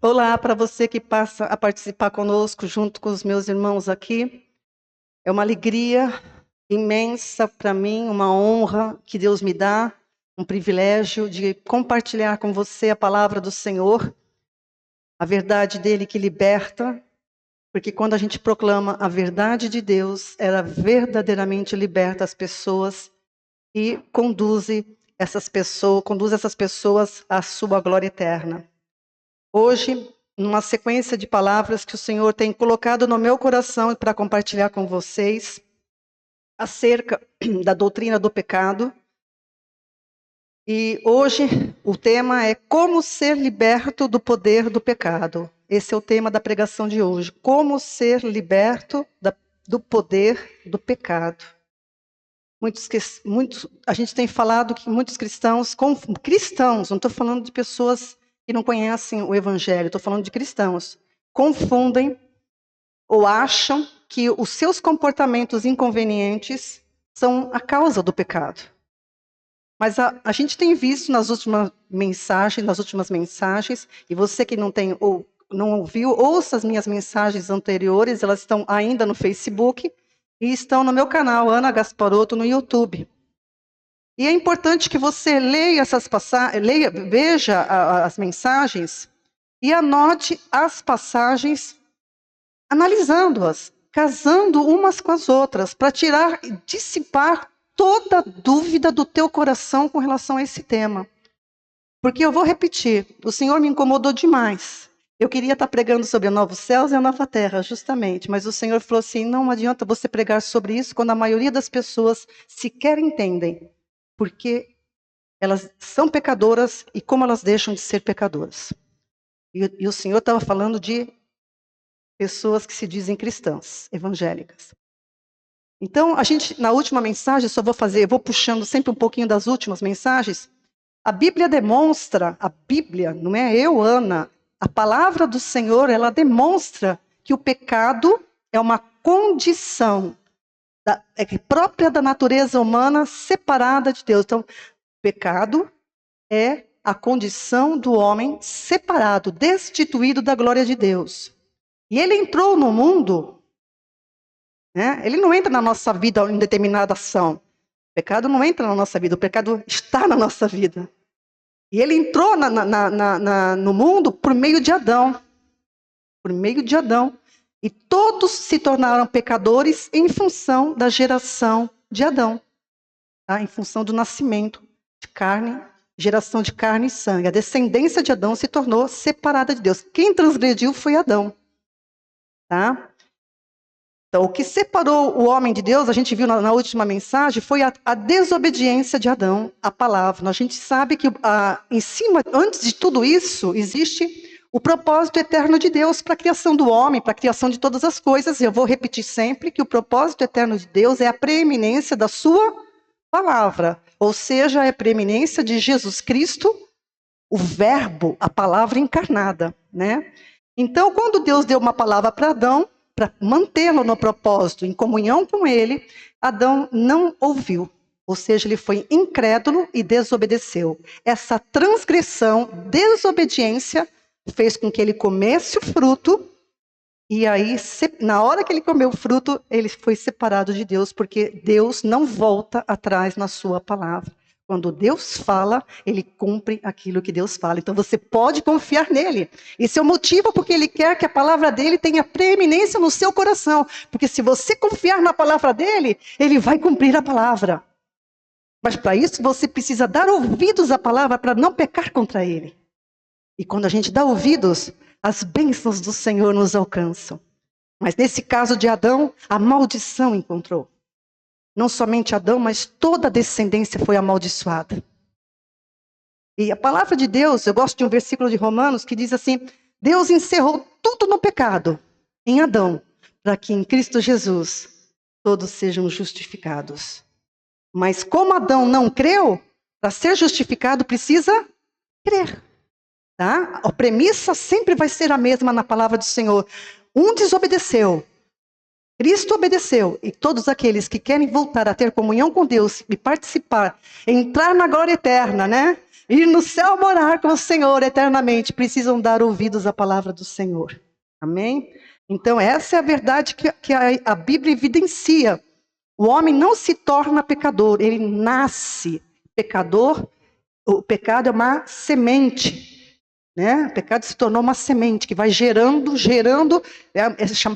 Olá para você que passa a participar conosco, junto com os meus irmãos aqui. É uma alegria imensa para mim, uma honra que Deus me dá, um privilégio de compartilhar com você a palavra do Senhor, a verdade dele que liberta, porque quando a gente proclama a verdade de Deus, ela verdadeiramente liberta as pessoas e conduz essas pessoas à sua glória eterna. Hoje, numa sequência de palavras que o Senhor tem colocado no meu coração para compartilhar com vocês, acerca da doutrina do pecado. E hoje o tema é como ser liberto do poder do pecado. Esse é o tema da pregação de hoje. Como ser liberto do poder do pecado. A gente tem falado que muitos cristãos, não estou falando de pessoas que não conhecem o Evangelho, estou falando de cristãos, confundem ou acham que os seus comportamentos inconvenientes são a causa do pecado. Mas a gente tem visto nas últimas mensagens, e você que não ouviu, ouça as minhas mensagens anteriores, elas estão ainda no Facebook e estão no meu canal, Ana Gasparotto, no YouTube. E é importante que você leia essas passagens, veja as mensagens e anote as passagens, analisando-as, casando umas com as outras, para tirar e dissipar toda dúvida do teu coração com relação a esse tema. Porque eu vou repetir, o Senhor me incomodou demais. Eu queria estar pregando sobre a novos céus e a nova terra, justamente, mas o Senhor falou assim, não adianta você pregar sobre isso quando a maioria das pessoas sequer entendem, porque elas são pecadoras e como elas deixam de ser pecadoras. E o Senhor estava falando de pessoas que se dizem cristãs, evangélicas. Então, na última mensagem, eu vou puxando sempre um pouquinho das últimas mensagens. A Bíblia demonstra, não é eu, Ana, a palavra do Senhor, ela demonstra que o pecado é uma condição própria da natureza humana separada de Deus. Então, pecado é a condição do homem separado, destituído da glória de Deus. E ele entrou no mundo, né? Ele não entra na nossa vida em determinada ação. O pecado não entra na nossa vida, o pecado está na nossa vida. E ele entrou no mundo por meio de Adão. Por meio de Adão. E todos se tornaram pecadores em função da geração de Adão. Tá? Em função do nascimento de carne, geração de carne e sangue. A descendência de Adão se tornou separada de Deus. Quem transgrediu foi Adão. Tá? Então, o que separou o homem de Deus, a gente viu na última mensagem, foi a desobediência de Adão à palavra. A gente sabe que antes de tudo isso, existe o propósito eterno de Deus para a criação do homem, para a criação de todas as coisas. Eu vou repetir sempre que o propósito eterno de Deus é a preeminência da sua palavra, ou seja, é a preeminência de Jesus Cristo, o verbo, a palavra encarnada, né? Então, quando Deus deu uma palavra para Adão, para mantê-lo no propósito, em comunhão com ele, Adão não ouviu. Ou seja, ele foi incrédulo e desobedeceu. Essa transgressão, desobediência, fez com que ele comesse o fruto, e aí, na hora que ele comeu o fruto, ele foi separado de Deus, porque Deus não volta atrás na sua palavra. Quando Deus fala, ele cumpre aquilo que Deus fala. Então você pode confiar nele. Esse é o motivo porque ele quer que a palavra dele tenha preeminência no seu coração. Porque se você confiar na palavra dele, ele vai cumprir a palavra. Mas para isso você precisa dar ouvidos à palavra para não pecar contra ele. E quando a gente dá ouvidos, as bênçãos do Senhor nos alcançam. Mas nesse caso de Adão, a maldição encontrou. Não somente Adão, mas toda a descendência foi amaldiçoada. E a palavra de Deus, eu gosto de um versículo de Romanos que diz assim, Deus encerrou tudo no pecado, em Adão, para que em Cristo Jesus todos sejam justificados. Mas como Adão não creu, para ser justificado precisa crer. Tá? A premissa sempre vai ser a mesma na palavra do Senhor. Um desobedeceu, Cristo obedeceu, e todos aqueles que querem voltar a ter comunhão com Deus e participar, entrar na glória eterna, né? Ir no céu morar com o Senhor eternamente, precisam dar ouvidos à palavra do Senhor. Amém? Então essa é a verdade que a Bíblia evidencia. O homem não se torna pecador, ele nasce pecador. O pecado é uma semente. Né? O pecado se tornou uma semente que vai gerando,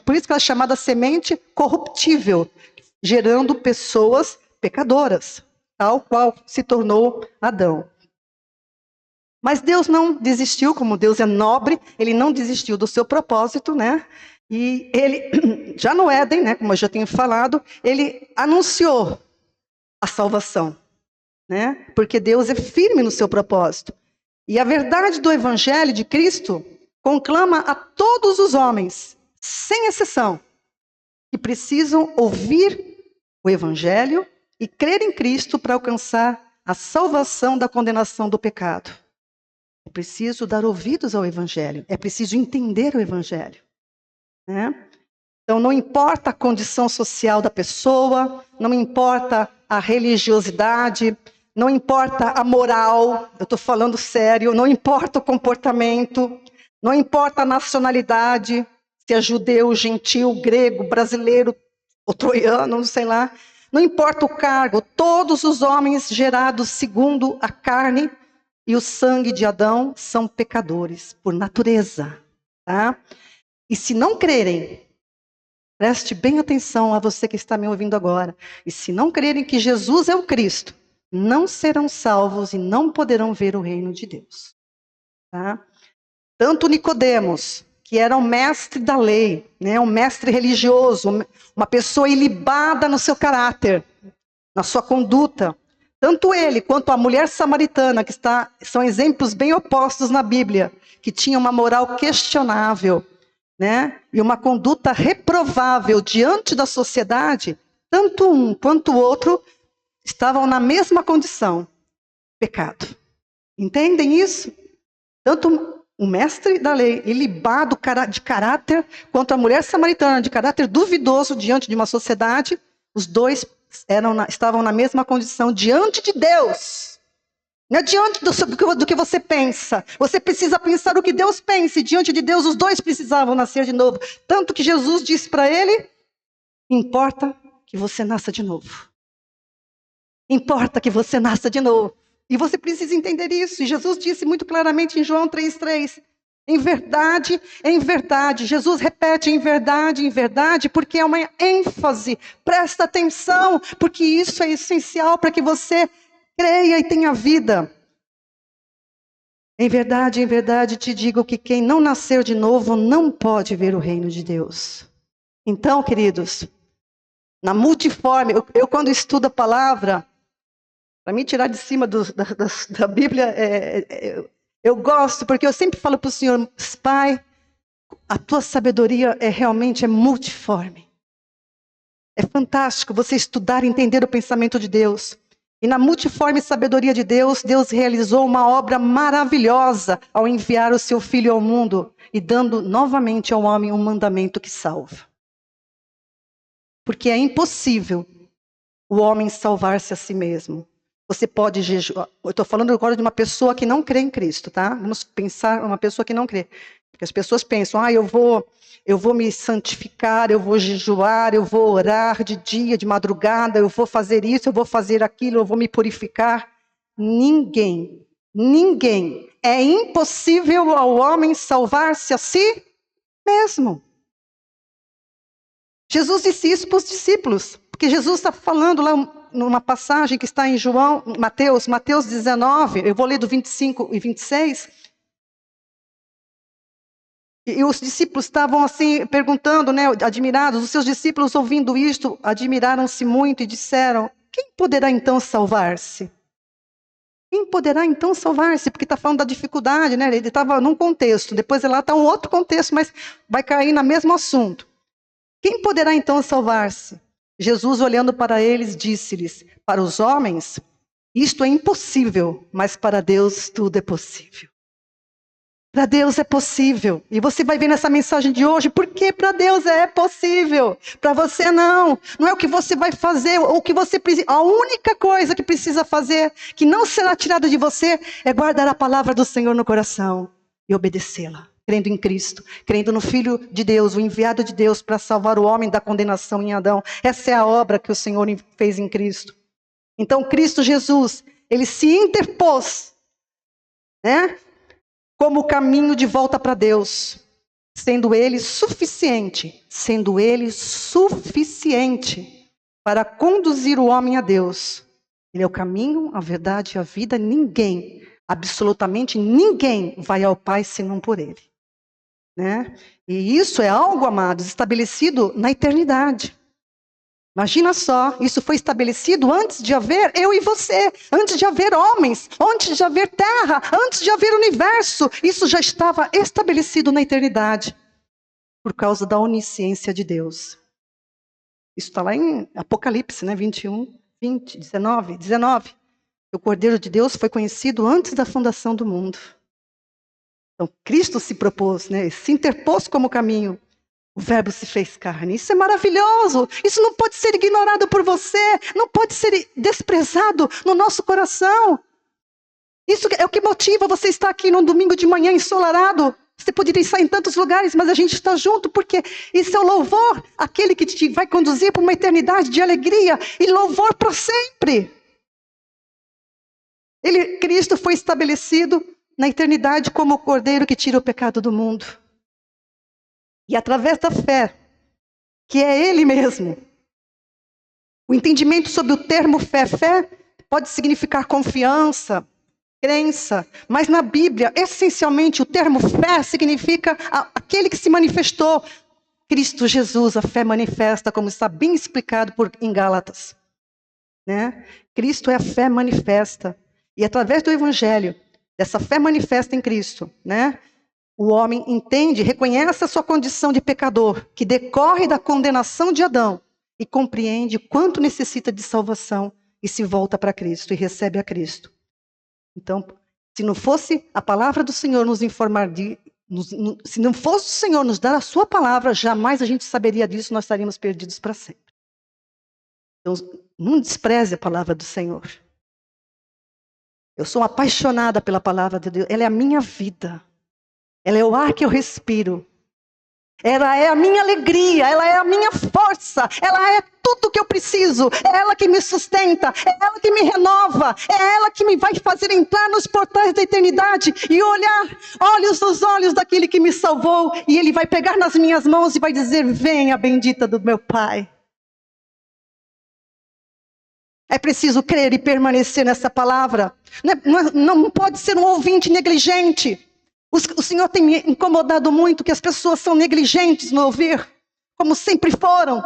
por isso que ela é chamada semente corruptível, gerando pessoas pecadoras, tal qual se tornou Adão. Mas Deus não desistiu, como Deus é nobre, ele não desistiu do seu propósito, né? E ele, já no Éden, né, como eu já tenho falado, ele anunciou a salvação, né? Porque Deus é firme no seu propósito. E a verdade do Evangelho de Cristo conclama a todos os homens, sem exceção, que precisam ouvir o Evangelho e crer em Cristo para alcançar a salvação da condenação do pecado. É preciso dar ouvidos ao Evangelho, é preciso entender o Evangelho. Né? Então não importa a condição social da pessoa, não importa a religiosidade, não importa a moral, eu estou falando sério, não importa o comportamento, não importa a nacionalidade, se é judeu, gentil, grego, brasileiro, ou troiano, não sei lá. Não importa o cargo, todos os homens gerados segundo a carne e o sangue de Adão são pecadores, por natureza. Tá? E se não crerem, preste bem atenção a você que está me ouvindo agora, e se não crerem que Jesus é o Cristo, não serão salvos e não poderão ver o reino de Deus. Tá? Tanto Nicodemos, que era um mestre da lei, né, um mestre religioso, uma pessoa ilibada no seu caráter, na sua conduta. Tanto ele quanto a mulher samaritana, são exemplos bem opostos na Bíblia, que tinha uma moral questionável, né, e uma conduta reprovável diante da sociedade, tanto um quanto o outro estavam na mesma condição, pecado. Entendem isso? Tanto o mestre da lei, ilibado de caráter, quanto a mulher samaritana, de caráter duvidoso diante de uma sociedade, os dois estavam na mesma condição diante de Deus. Não é diante do que você pensa. Você precisa pensar o que Deus pensa, e diante de Deus os dois precisavam nascer de novo. Tanto que Jesus disse para ele, importa que você nasça de novo. Importa que você nasça de novo. E você precisa entender isso. E Jesus disse muito claramente em João 3,3. Em verdade. Jesus repete em verdade, porque é uma ênfase. Presta atenção, porque isso é essencial para que você creia e tenha vida. Em verdade te digo que quem não nascer de novo não pode ver o reino de Deus. Então, queridos, na multiforme, eu quando estudo a palavra, para mim tirar de cima da Bíblia, eu gosto, porque eu sempre falo para o Senhor, Pai, a tua sabedoria realmente é multiforme. É fantástico você estudar e entender o pensamento de Deus. E na multiforme sabedoria de Deus, Deus realizou uma obra maravilhosa ao enviar o seu Filho ao mundo e dando novamente ao homem um mandamento que salva. Porque é impossível o homem salvar-se a si mesmo. Você pode jejuar. Eu estou falando agora de uma pessoa que não crê em Cristo, tá? Vamos pensar uma pessoa que não crê. Porque as pessoas pensam, eu vou me santificar, eu vou jejuar, eu vou orar de dia, de madrugada, eu vou fazer isso, eu vou fazer aquilo, eu vou me purificar. Ninguém. É impossível ao homem salvar-se a si mesmo. Jesus disse isso para os discípulos, porque Jesus está falando lá numa passagem que está em Mateus 19, eu vou ler do 25 e 26. E os discípulos estavam assim, perguntando, né, admirados, os seus discípulos ouvindo isto, admiraram-se muito e disseram, quem poderá então salvar-se? Quem poderá então salvar-se? Porque está falando da dificuldade, né? Ele estava num contexto, depois lá está um outro contexto, mas vai cair no mesmo assunto. Quem poderá então salvar-se? Jesus, olhando para eles, disse-lhes, para os homens, isto é impossível, mas para Deus tudo é possível. Para Deus é possível. E você vai ver nessa mensagem de hoje, porque para Deus é possível. Para você não. Não é o que você vai fazer, ou o que você precisa. A única coisa que precisa fazer, que não será tirada de você, é guardar a palavra do Senhor no coração e obedecê-la. Crendo em Cristo, crendo no Filho de Deus, o enviado de Deus para salvar o homem da condenação em Adão. Essa é a obra que o Senhor fez em Cristo. Então, Cristo Jesus, ele se interpôs, né? Como caminho de volta para Deus, sendo ele suficiente para conduzir o homem a Deus. Ele é o caminho, a verdade e a vida. Ninguém, absolutamente ninguém, vai ao Pai senão por ele, né? E isso é algo, amados, estabelecido na eternidade. Imagina só, isso foi estabelecido antes de haver eu e você, antes de haver homens, antes de haver terra, antes de haver universo. Isso já estava estabelecido na eternidade, por causa da onisciência de Deus. Isso está lá em Apocalipse, né? 21, 20, 19. O Cordeiro de Deus foi conhecido antes da fundação do mundo. Então, Cristo se propôs, né? Se interpôs como caminho. O Verbo se fez carne. Isso é maravilhoso. Isso não pode ser ignorado por você. Não pode ser desprezado no nosso coração. Isso é o que motiva você estar aqui num domingo de manhã ensolarado. Você poderia estar em tantos lugares, mas a gente está junto porque isso é o louvor. Aquele que te vai conduzir para uma eternidade de alegria e louvor para sempre. Cristo foi estabelecido na eternidade como o Cordeiro que tira o pecado do mundo. E através da fé, que é Ele mesmo, o entendimento sobre o termo fé pode significar confiança, crença, mas na Bíblia, essencialmente, o termo fé significa aquele que se manifestou, Cristo Jesus, a fé manifesta, como está bem explicado em Gálatas, né? Cristo é a fé manifesta, e através do Evangelho, dessa fé manifesta em Cristo, né? O homem entende, reconhece a sua condição de pecador, que decorre da condenação de Adão, e compreende quanto necessita de salvação, e se volta para Cristo, e recebe a Cristo. Então, se não fosse a palavra do Senhor nos informar, se não fosse o Senhor nos dar a sua palavra, jamais a gente saberia disso, nós estaríamos perdidos para sempre. Então, não despreze a palavra do Senhor. Eu sou apaixonada pela palavra de Deus, ela é a minha vida. Ela é o ar que eu respiro. Ela é a minha alegria, ela é a minha força, ela é tudo que eu preciso. É ela que me sustenta, é ela que me renova, é ela que me vai fazer entrar nos portais da eternidade e olhar olhos nos olhos daquele que me salvou. E ele vai pegar nas minhas mãos e vai dizer: venha, bendita do meu Pai. É preciso crer e permanecer nessa palavra. Não pode ser um ouvinte negligente. O Senhor tem me incomodado muito que as pessoas são negligentes no ouvir, como sempre foram.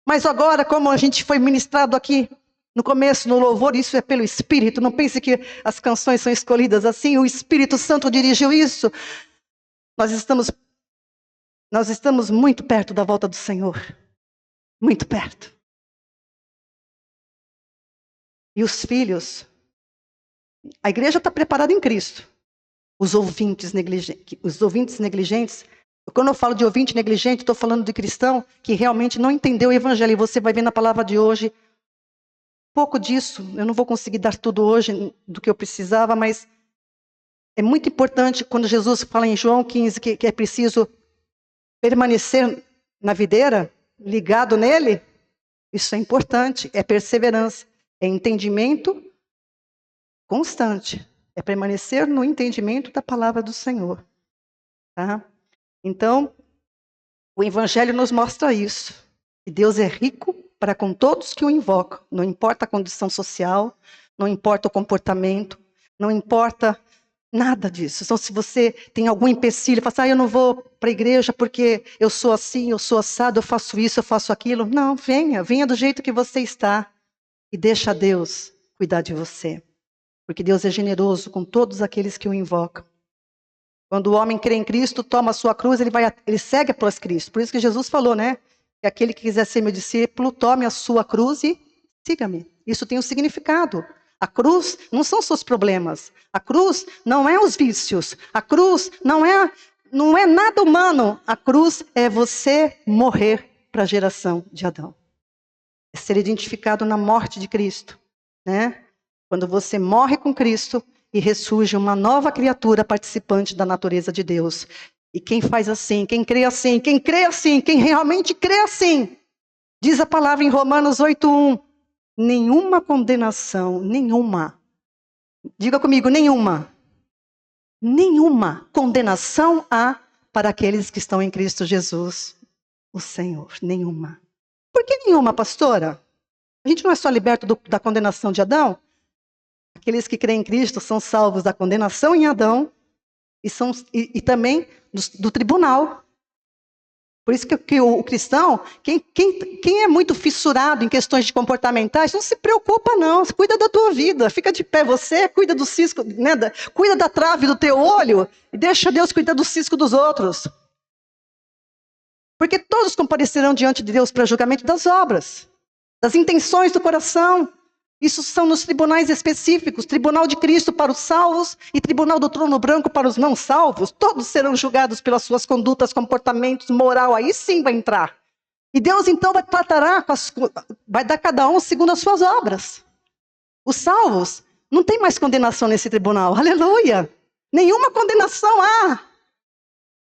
Mas agora, como a gente foi ministrado aqui no começo, no louvor, isso é pelo Espírito. Não pense que as canções são escolhidas assim, o Espírito Santo dirigiu isso. Nós estamos muito perto da volta do Senhor. Muito perto. E os filhos, a igreja está preparada em Cristo. Os ouvintes negligentes, quando eu falo de ouvinte negligente, estou falando de cristão que realmente não entendeu o evangelho. E você vai ver na palavra de hoje, pouco disso. Eu não vou conseguir dar tudo hoje do que eu precisava, mas é muito importante quando Jesus fala em João 15 que é preciso permanecer na videira, ligado nele. Isso é importante, é perseverança, é entendimento constante. É permanecer no entendimento da palavra do Senhor. Tá? Então, o Evangelho nos mostra isso. Que Deus é rico para com todos que o invocam. Não importa a condição social, não importa o comportamento, não importa nada disso. Então, se você tem algum empecilho, fala assim, eu não vou para a igreja porque eu sou assim, eu sou assado, eu faço isso, eu faço aquilo. Não, venha do jeito que você está. E deixa Deus cuidar de você. Porque Deus é generoso com todos aqueles que o invocam. Quando o homem crê em Cristo, toma a sua cruz, ele segue após Cristo. Por isso que Jesus falou, né? Que aquele que quiser ser meu discípulo, tome a sua cruz e siga-me. Isso tem um significado. A cruz não são seus problemas. A cruz não é os vícios. A cruz não é nada humano. A cruz é você morrer para a geração de Adão. É ser identificado na morte de Cristo, né? Quando você morre com Cristo e ressurge uma nova criatura participante da natureza de Deus. E quem faz assim, quem crê assim, quem realmente crê assim, diz a palavra em Romanos 8:1, nenhuma condenação, nenhuma. Diga comigo, nenhuma. Nenhuma condenação há para aqueles que estão em Cristo Jesus, o Senhor. Nenhuma. Por que nenhuma, pastora? A gente não é só liberto da condenação de Adão? Aqueles que creem em Cristo são salvos da condenação em Adão e também do tribunal. Por isso que o cristão, quem é muito fissurado em questões de comportamentais, não se preocupa não, cuida da tua vida, fica de pé você, cuida do cisco, né, cuida da trave do teu olho e deixa Deus cuidar do cisco dos outros. Porque todos comparecerão diante de Deus para julgamento das obras, das intenções do coração. Isso são nos tribunais específicos, tribunal de Cristo para os salvos e tribunal do trono branco para os não salvos. Todos serão julgados pelas suas condutas, comportamentos, moral, aí sim vai entrar. E Deus então vai dar cada um segundo as suas obras. Os salvos não tem mais condenação nesse tribunal, aleluia. Nenhuma condenação há.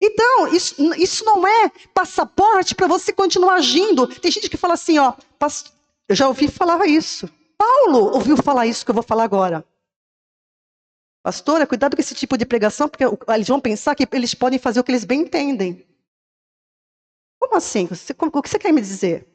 Então, isso não é passaporte para você continuar agindo. Tem gente que fala assim, ó, eu já ouvi falar isso. Paulo ouviu falar isso que eu vou falar agora. Pastora, cuidado com esse tipo de pregação, porque eles vão pensar que eles podem fazer o que eles bem entendem. Como assim? O que você quer me dizer?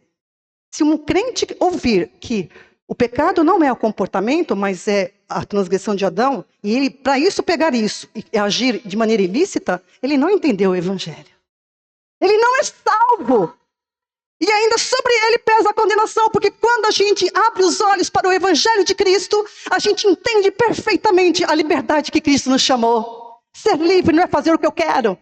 Se um crente ouvir que o pecado não é o comportamento, mas é a transgressão de Adão, e ele, para isso, pegar isso e agir de maneira ilícita, ele não entendeu o evangelho. Ele não é salvo. E ainda sobre ele pesa a condenação, porque quando a gente abre os olhos para o evangelho de Cristo, a gente entende perfeitamente a liberdade que Cristo nos chamou. Ser livre não é fazer o que eu quero.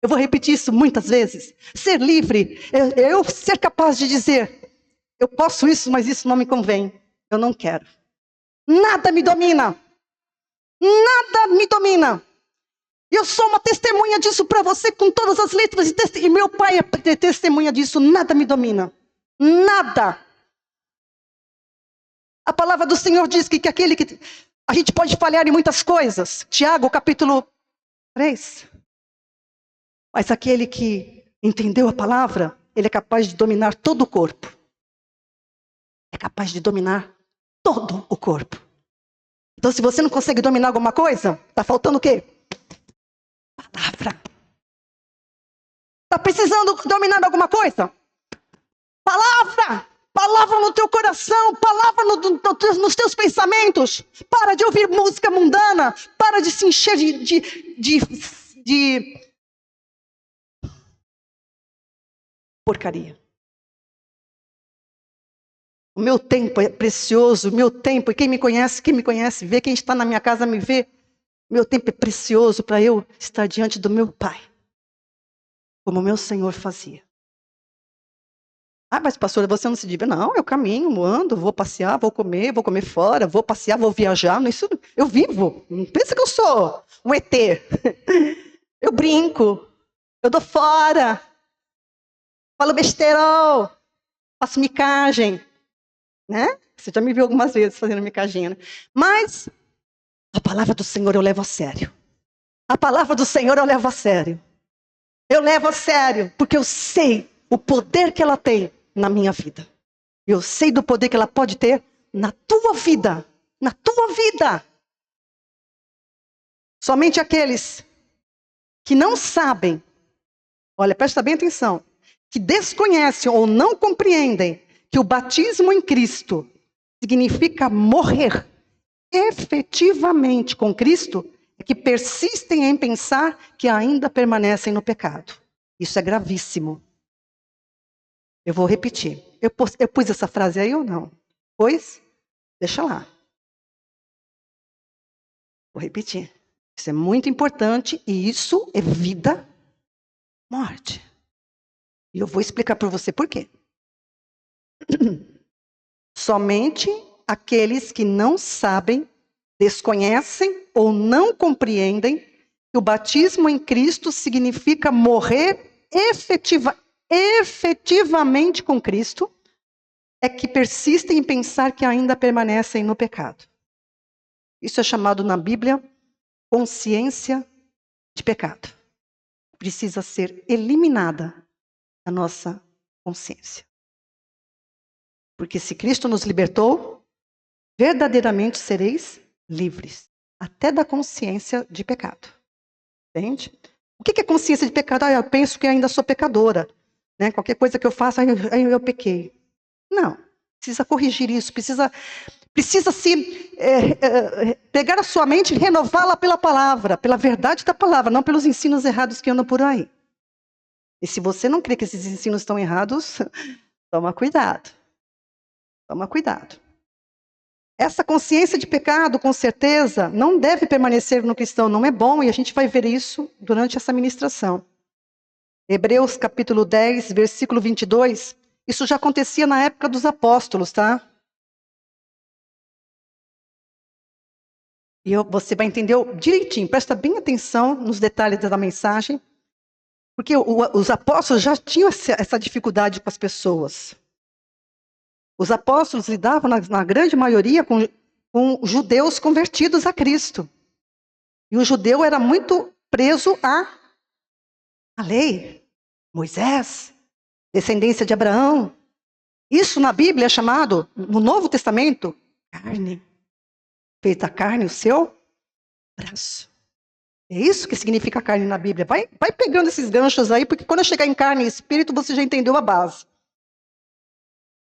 Eu vou repetir isso muitas vezes. Ser livre é eu ser capaz de dizer, eu posso isso, mas isso não me convém. Eu não quero. Nada me domina. Nada me domina. Eu sou uma testemunha disso para você com todas as letras. E meu pai é testemunha disso. Nada me domina. Nada. A palavra do Senhor diz que aquele que... A gente pode falhar em muitas coisas. Tiago, capítulo 3. Mas aquele que entendeu a palavra, ele é capaz de dominar todo o corpo. É capaz de dominar todo o corpo. Então, se você não consegue dominar alguma coisa, está faltando o quê? Palavra. Está precisando dominar alguma coisa? Palavra. Palavra no teu coração. Palavra nos teus pensamentos. Para de ouvir música mundana. Para de se encher de porcaria. O meu tempo é precioso. O meu tempo, e quem me conhece, vê. Quem está na minha casa me vê. Meu tempo é precioso para eu estar diante do meu Pai. Como o meu Senhor fazia. Ah, mas pastora, você não se diverte? Não, eu caminho, ando, vou passear, vou comer fora, vou passear, vou viajar. Isso, eu vivo. Não pensa que eu sou um ET. Eu brinco, eu dou fora, falo besteirol, faço micagem. Né? Você já me viu algumas vezes fazendo micagem. Né? Mas a palavra do Senhor eu levo a sério. A palavra do Senhor eu levo a sério. Eu levo a sério, porque eu sei o poder que ela tem na minha vida. Eu sei do poder que ela pode ter na tua vida. Na tua vida. Somente aqueles que não sabem, olha, presta bem atenção, que desconhecem ou não compreendem que o batismo em Cristo significa morrer efetivamente com Cristo, é que persistem em pensar que ainda permanecem no pecado. Isso é gravíssimo. Eu vou repetir. Eu pus essa frase aí ou não? Pois? Deixa lá. Vou repetir. Isso é muito importante e isso é vida, morte. E eu vou explicar para você por quê. Somente aqueles que não sabem, desconhecem ou não compreendem que o batismo em Cristo significa morrer efetivamente com Cristo, é que persistem em pensar que ainda permanecem no pecado. Isso é chamado na Bíblia consciência de pecado. Precisa ser eliminada da nossa consciência. Porque se Cristo nos libertou, verdadeiramente sereis livres, até da consciência de pecado. Entende? O que é consciência de pecado? Eu penso que ainda sou pecadora. Né? Qualquer coisa que eu faço, eu pequei. Não, precisa corrigir isso, precisa pegar a sua mente e renová-la pela palavra, pela verdade da palavra, não pelos ensinos errados que andam por aí. E se você não crê que esses ensinos estão errados, toma cuidado. Toma cuidado. Essa consciência de pecado, com certeza, não deve permanecer no cristão, não é bom, e a gente vai ver isso durante essa ministração. Hebreus capítulo 10, versículo 22, isso já acontecia na época dos apóstolos, tá? E você vai entender direitinho, presta bem atenção nos detalhes da mensagem, porque os apóstolos já tinham essa dificuldade com as pessoas. Os apóstolos lidavam, na grande maioria, com judeus convertidos a Cristo. E o judeu era muito preso à lei. Moisés, descendência de Abraão. Isso na Bíblia é chamado, no Novo Testamento, carne. Feita a carne, o seu braço. É isso que significa carne na Bíblia. Vai pegando esses ganchos aí, porque quando eu chegar em carne e espírito, você já entendeu a base.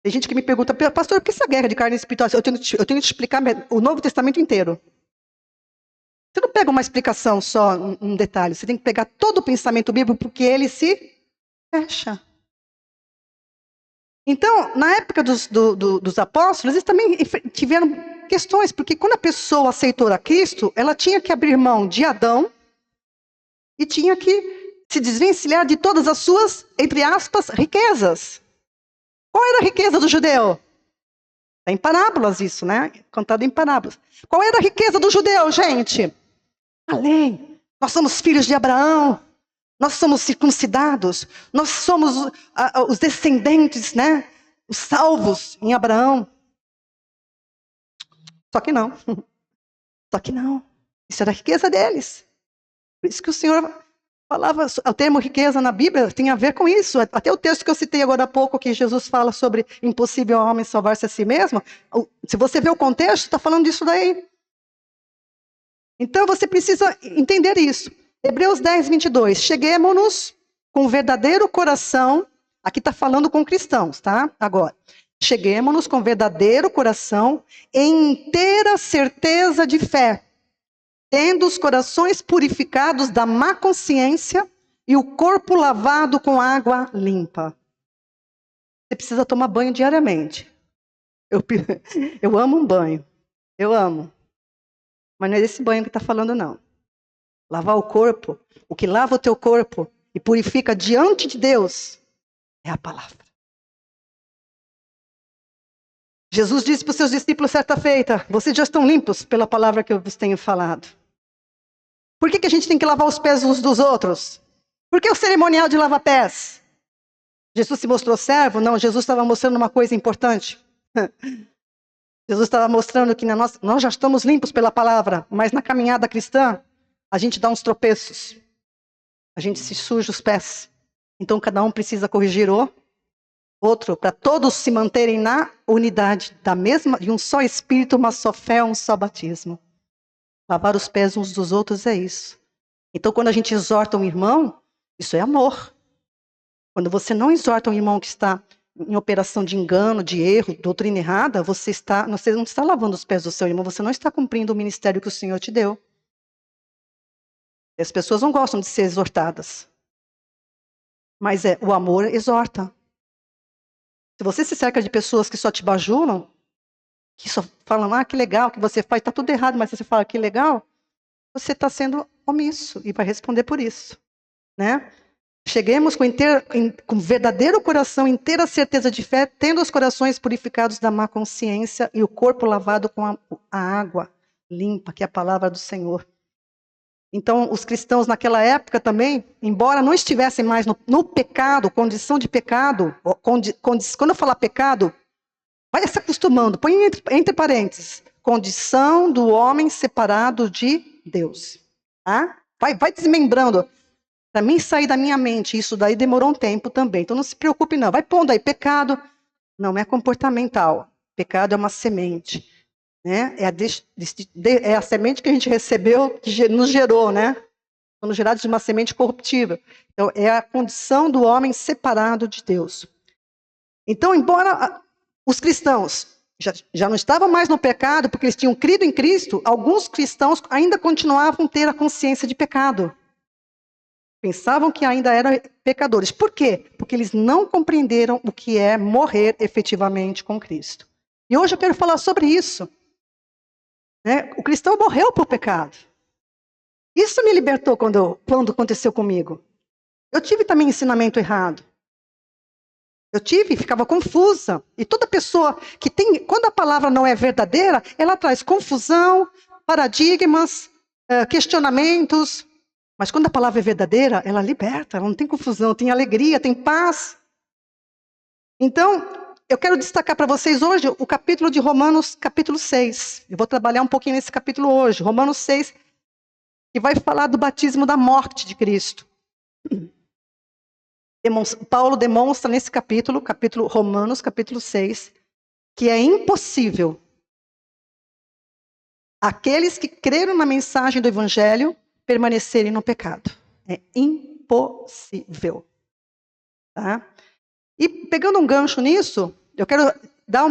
Tem gente que me pergunta, pastor, por que essa guerra de carne espiritual? Eu tenho que te explicar o Novo Testamento inteiro. Você não pega uma explicação só, um detalhe. Você tem que pegar todo o pensamento bíblico, porque ele se fecha. Então, na época dos apóstolos, eles também tiveram questões, porque quando a pessoa aceitou a Cristo, ela tinha que abrir mão de Adão e tinha que se desvencilhar de todas as suas, entre aspas, riquezas. Qual era a riqueza do judeu? Está em parábolas isso, né? Contado em parábolas. Qual era a riqueza do judeu, gente? A lei. Nós somos filhos de Abraão. Nós somos circuncidados. Nós somos os descendentes, né? Os salvos em Abraão. Só que não. Só que não. Isso era a riqueza deles. Por isso que o Senhor falava, o termo riqueza na Bíblia tem a ver com isso. Até o texto que eu citei agora há pouco, que Jesus fala sobre impossível ao homem salvar-se a si mesmo. Se você vê o contexto, está falando disso daí. Então você precisa entender isso. Hebreus 10, 22. Cheguemo-nos com verdadeiro coração. Aqui está falando com cristãos, tá? Agora. Cheguemo-nos com verdadeiro coração, em inteira certeza de fé, tendo os corações purificados da má consciência e o corpo lavado com água limpa. Você precisa tomar banho diariamente. Eu amo um banho. Eu amo. Mas não é desse banho que está falando, não. Lavar o corpo, o que lava o teu corpo e purifica diante de Deus, é a palavra. Jesus disse para os seus discípulos certa feita, vocês já estão limpos pela palavra que eu vos tenho falado. Por que a gente tem que lavar os pés uns dos outros? Por que o cerimonial de lavar pés? Jesus se mostrou servo? Não, Jesus estava mostrando uma coisa importante. Jesus estava mostrando que nós já estamos limpos pela palavra, mas na caminhada cristã, a gente dá uns tropeços. A gente se suja os pés. Então cada um precisa corrigir o outro, para todos se manterem na unidade de um só Espírito, uma só fé, um só batismo. Lavar os pés uns dos outros é isso. Então, quando a gente exorta um irmão, isso é amor. Quando você não exorta um irmão que está em operação de engano, de erro, doutrina errada, você não está lavando os pés do seu irmão, você não está cumprindo o ministério que o Senhor te deu. As pessoas não gostam de ser exortadas. Mas o amor exorta. Se você se cerca de pessoas que só te bajulam, que só falam, que legal que você faz, está tudo errado, mas você fala, que legal, você está sendo omisso e vai responder por isso. Né? cheguemos com verdadeiro coração, inteira certeza de fé, tendo os corações purificados da má consciência e o corpo lavado com a água limpa, que é a palavra do Senhor. Então, os cristãos naquela época também, embora não estivessem mais no pecado, condição de pecado, quando eu falar pecado, vai se acostumando, põe entre parênteses, condição do homem separado de Deus. Tá? Vai desmembrando. Para mim sair da minha mente, isso daí demorou um tempo também. Então não se preocupe não. Vai pondo aí, pecado não é comportamental. Pecado é uma semente. Né? É a semente que a gente recebeu, que nos gerou, né? Somos gerados de uma semente corruptível. Então é a condição do homem separado de Deus. Então, embora os cristãos já não estavam mais no pecado, porque eles tinham crido em Cristo, alguns cristãos ainda continuavam a ter a consciência de pecado. Pensavam que ainda eram pecadores. Por quê? Porque eles não compreenderam o que é morrer efetivamente com Cristo. E hoje eu quero falar sobre isso. Né? O cristão morreu por pecado. Isso me libertou quando aconteceu comigo. Eu tive também ensinamento errado. Ficava confusa. E toda pessoa que tem, quando a palavra não é verdadeira, ela traz confusão, paradigmas, questionamentos. Mas quando a palavra é verdadeira, ela liberta, ela não tem confusão, tem alegria, tem paz. Então, eu quero destacar para vocês hoje o capítulo de Romanos, capítulo 6. Eu vou trabalhar um pouquinho nesse capítulo hoje. Romanos 6, que vai falar do batismo da morte de Cristo. Paulo demonstra nesse capítulo Romanos, capítulo 6, que é impossível aqueles que creram na mensagem do Evangelho permanecerem no pecado. É impossível. Tá? E pegando um gancho nisso, eu quero dar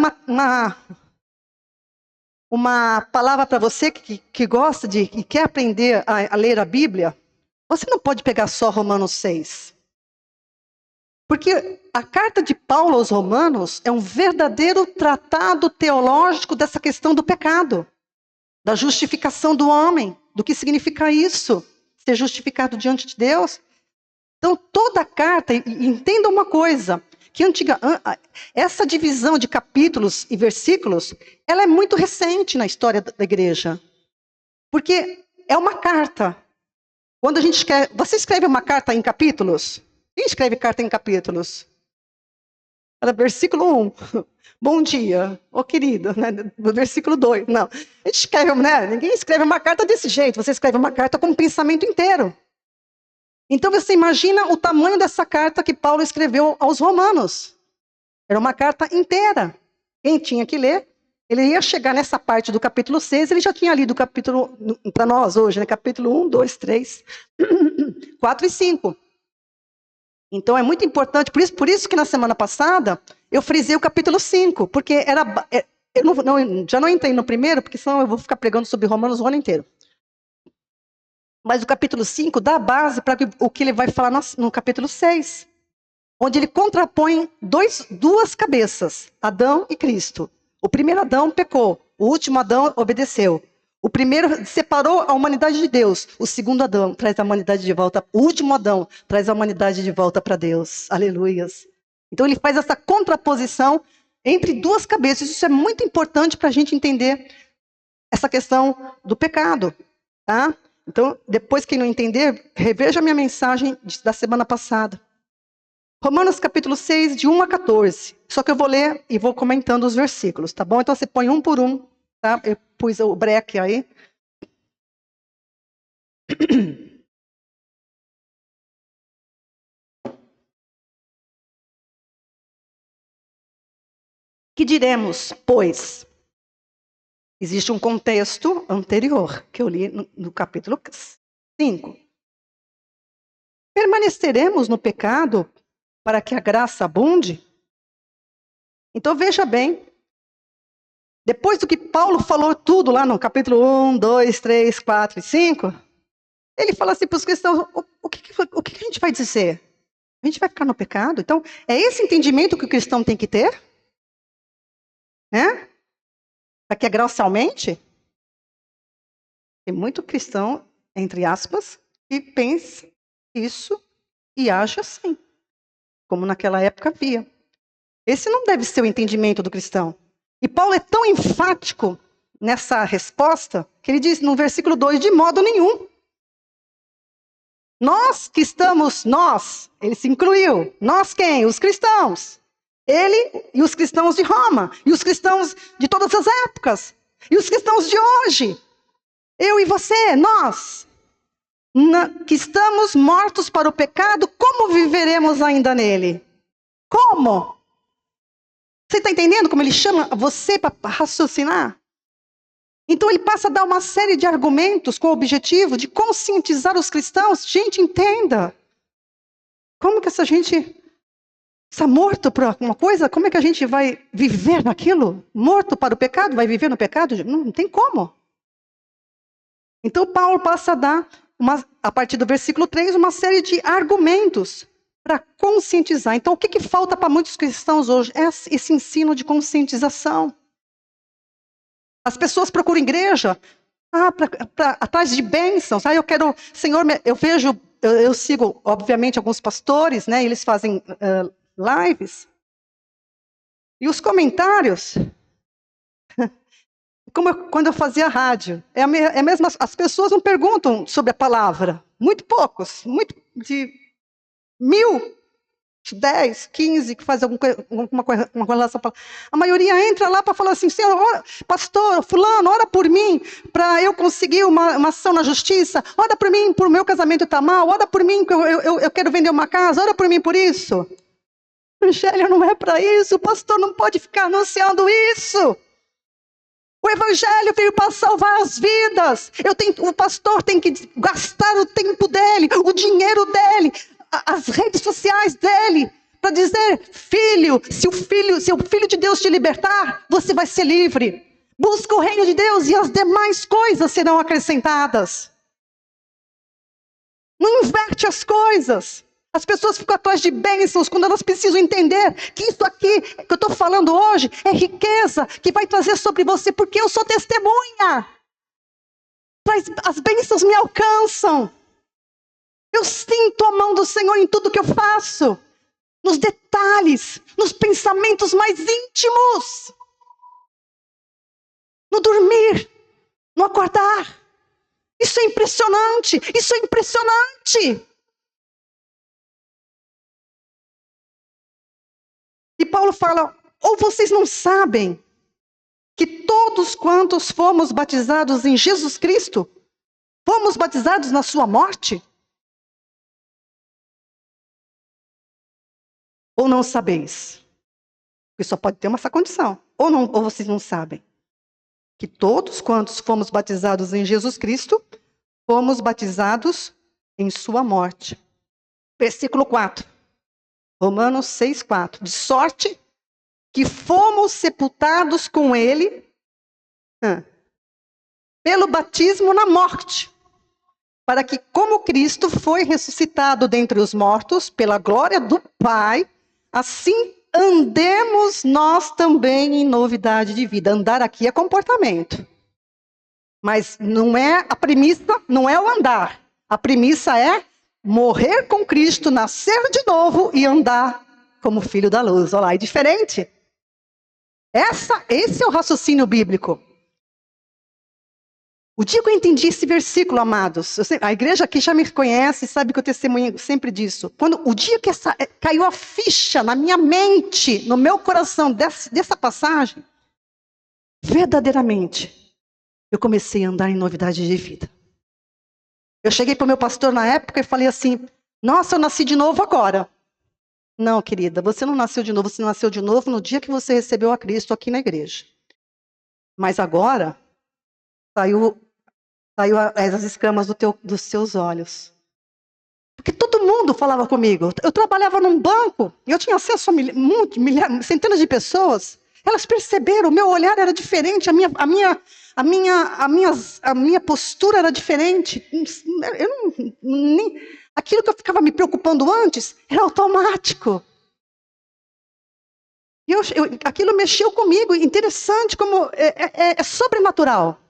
uma palavra para você que gosta e quer aprender a ler a Bíblia. Você não pode pegar só Romanos 6. Porque a carta de Paulo aos Romanos é um verdadeiro tratado teológico dessa questão do pecado, da justificação do homem, do que significa isso, ser justificado diante de Deus. Então, toda a carta, entenda uma coisa, que essa divisão de capítulos e versículos, ela é muito recente na história da igreja. Porque é uma carta. Quando a gente escreve, você escreve uma carta em capítulos? Quem escreve carta em capítulos? Versículo 1. Bom dia, querido, né? Versículo 2. Não, a gente escreve, né? Ninguém escreve uma carta desse jeito. Você escreve uma carta com um pensamento inteiro. Então você imagina o tamanho dessa carta que Paulo escreveu aos Romanos. Era uma carta inteira. Quem tinha que ler, ele ia chegar nessa parte do capítulo 6, ele já tinha lido o capítulo, para nós hoje, né? Capítulo 1, 2, 3, 4 e 5. Então é muito importante, por isso que na semana passada eu frisei o capítulo 5, porque já não entrei no primeiro, porque senão eu vou ficar pregando sobre Romanos o ano inteiro. Mas o capítulo 5 dá a base para o que ele vai falar no capítulo 6, onde ele contrapõe duas cabeças, Adão e Cristo. O primeiro Adão pecou, o último Adão obedeceu. O primeiro separou a humanidade de Deus. O segundo Adão traz a humanidade de volta. O último Adão traz a humanidade de volta para Deus. Aleluias. Então ele faz essa contraposição entre duas cabeças. Isso é muito importante para a gente entender essa questão do pecado. Tá? Então, depois quem não entender, reveja a minha mensagem da semana passada. Romanos capítulo 6, de 1 a 14. Só que eu vou ler e vou comentando os versículos, tá bom? Então você põe um por um. Tá? Eu pus o break aí. Que diremos, pois? Existe um contexto anterior, que eu li no capítulo 5. Permaneceremos no pecado para que a graça abunde? Então veja bem, depois do que Paulo falou tudo lá no capítulo 1, 2, 3, 4 e 5, ele fala assim para os cristãos, o que a gente vai dizer? A gente vai ficar no pecado? Então, é esse entendimento que o cristão tem que ter? Né? Para que a graça aumente? Tem muito cristão, entre aspas, que pensa isso e age assim, como naquela época havia. Esse não deve ser o entendimento do cristão. E Paulo é tão enfático nessa resposta, que ele diz no versículo 2, de modo nenhum. Nós que estamos, ele se incluiu. Nós quem? Os cristãos. Ele e os cristãos de Roma, e os cristãos de todas as épocas, e os cristãos de hoje. Eu e você, nós, que estamos mortos para o pecado, como viveremos ainda nele? Como? Você está entendendo como ele chama você para raciocinar? Então ele passa a dar uma série de argumentos com o objetivo de conscientizar os cristãos. Gente, entenda. Como que essa gente está morto por alguma coisa? Como é que a gente vai viver naquilo? Morto para o pecado? Vai viver no pecado? Não tem como. Então Paulo passa a dar, a partir do versículo 3, uma série de argumentos para conscientizar. Então o que falta para muitos cristãos hoje? É esse ensino de conscientização. As pessoas procuram igreja atrás de bênçãos. Eu quero, Senhor, eu sigo, obviamente, alguns pastores, né? Eles fazem lives. E os comentários, quando eu fazia rádio, é mesmo, as pessoas não perguntam sobre a palavra. Muito poucos, de 1.000, 10, 15 que faz alguma coisa com relação à palavra. A maioria entra lá para falar assim: Senhor, pastor, fulano, ora por mim, para eu conseguir uma ação na justiça, ora por mim, por o meu casamento está mal, ora por mim, que eu quero vender uma casa, ora por mim por isso. O evangelho não é para isso, o pastor não pode ficar anunciando isso. O evangelho veio para salvar as vidas. O pastor tem que gastar o tempo dele, o dinheiro dele, as redes sociais dele, para dizer: filho, se o filho de Deus te libertar, você vai ser livre. Busca o reino de Deus e as demais coisas serão acrescentadas. Não inverte as coisas. As pessoas ficam atrás de bênçãos quando elas precisam entender que isso aqui que eu estou falando hoje é riqueza que vai trazer sobre você, porque eu sou testemunha. As bênçãos me alcançam. Eu sinto a mão do Senhor em tudo que eu faço. Nos detalhes, nos pensamentos mais íntimos. No dormir, no acordar. Isso é impressionante, isso é impressionante. E Paulo fala: ou vocês não sabem que todos quantos fomos batizados em Jesus Cristo, fomos batizados na sua morte? Ou não sabeis? Porque só pode ter essa condição. Ou vocês não sabem que todos quantos fomos batizados em Jesus Cristo, fomos batizados em sua morte. Versículo 4. Romanos 6,4. De sorte que fomos sepultados com ele pelo batismo na morte, para que, como Cristo foi ressuscitado dentre os mortos pela glória do Pai, assim andemos nós também em novidade de vida. Andar aqui é comportamento. Mas não é a premissa, não é o andar. A premissa é morrer com Cristo, nascer de novo e andar como filho da luz. Olha lá, é diferente. Esse é o raciocínio bíblico. O dia que eu entendi esse versículo, amados, a igreja aqui já me conhece, sabe que eu testemunho sempre disso. O dia que caiu a ficha na minha mente, no meu coração, dessa passagem, verdadeiramente, eu comecei a andar em novidade de vida. Eu cheguei para o meu pastor na época e falei assim: nossa, eu nasci de novo agora. Não, querida, você não nasceu de novo, você nasceu de novo no dia que você recebeu a Cristo aqui na igreja. Mas agora, saiu as escamas dos seus olhos. Porque todo mundo falava comigo. Eu trabalhava num banco, e eu tinha acesso a centenas de pessoas. Elas perceberam, o meu olhar era diferente, a minha postura era diferente. Aquilo que eu ficava me preocupando antes era automático. E aquilo mexeu comigo. Interessante como é sobrenatural.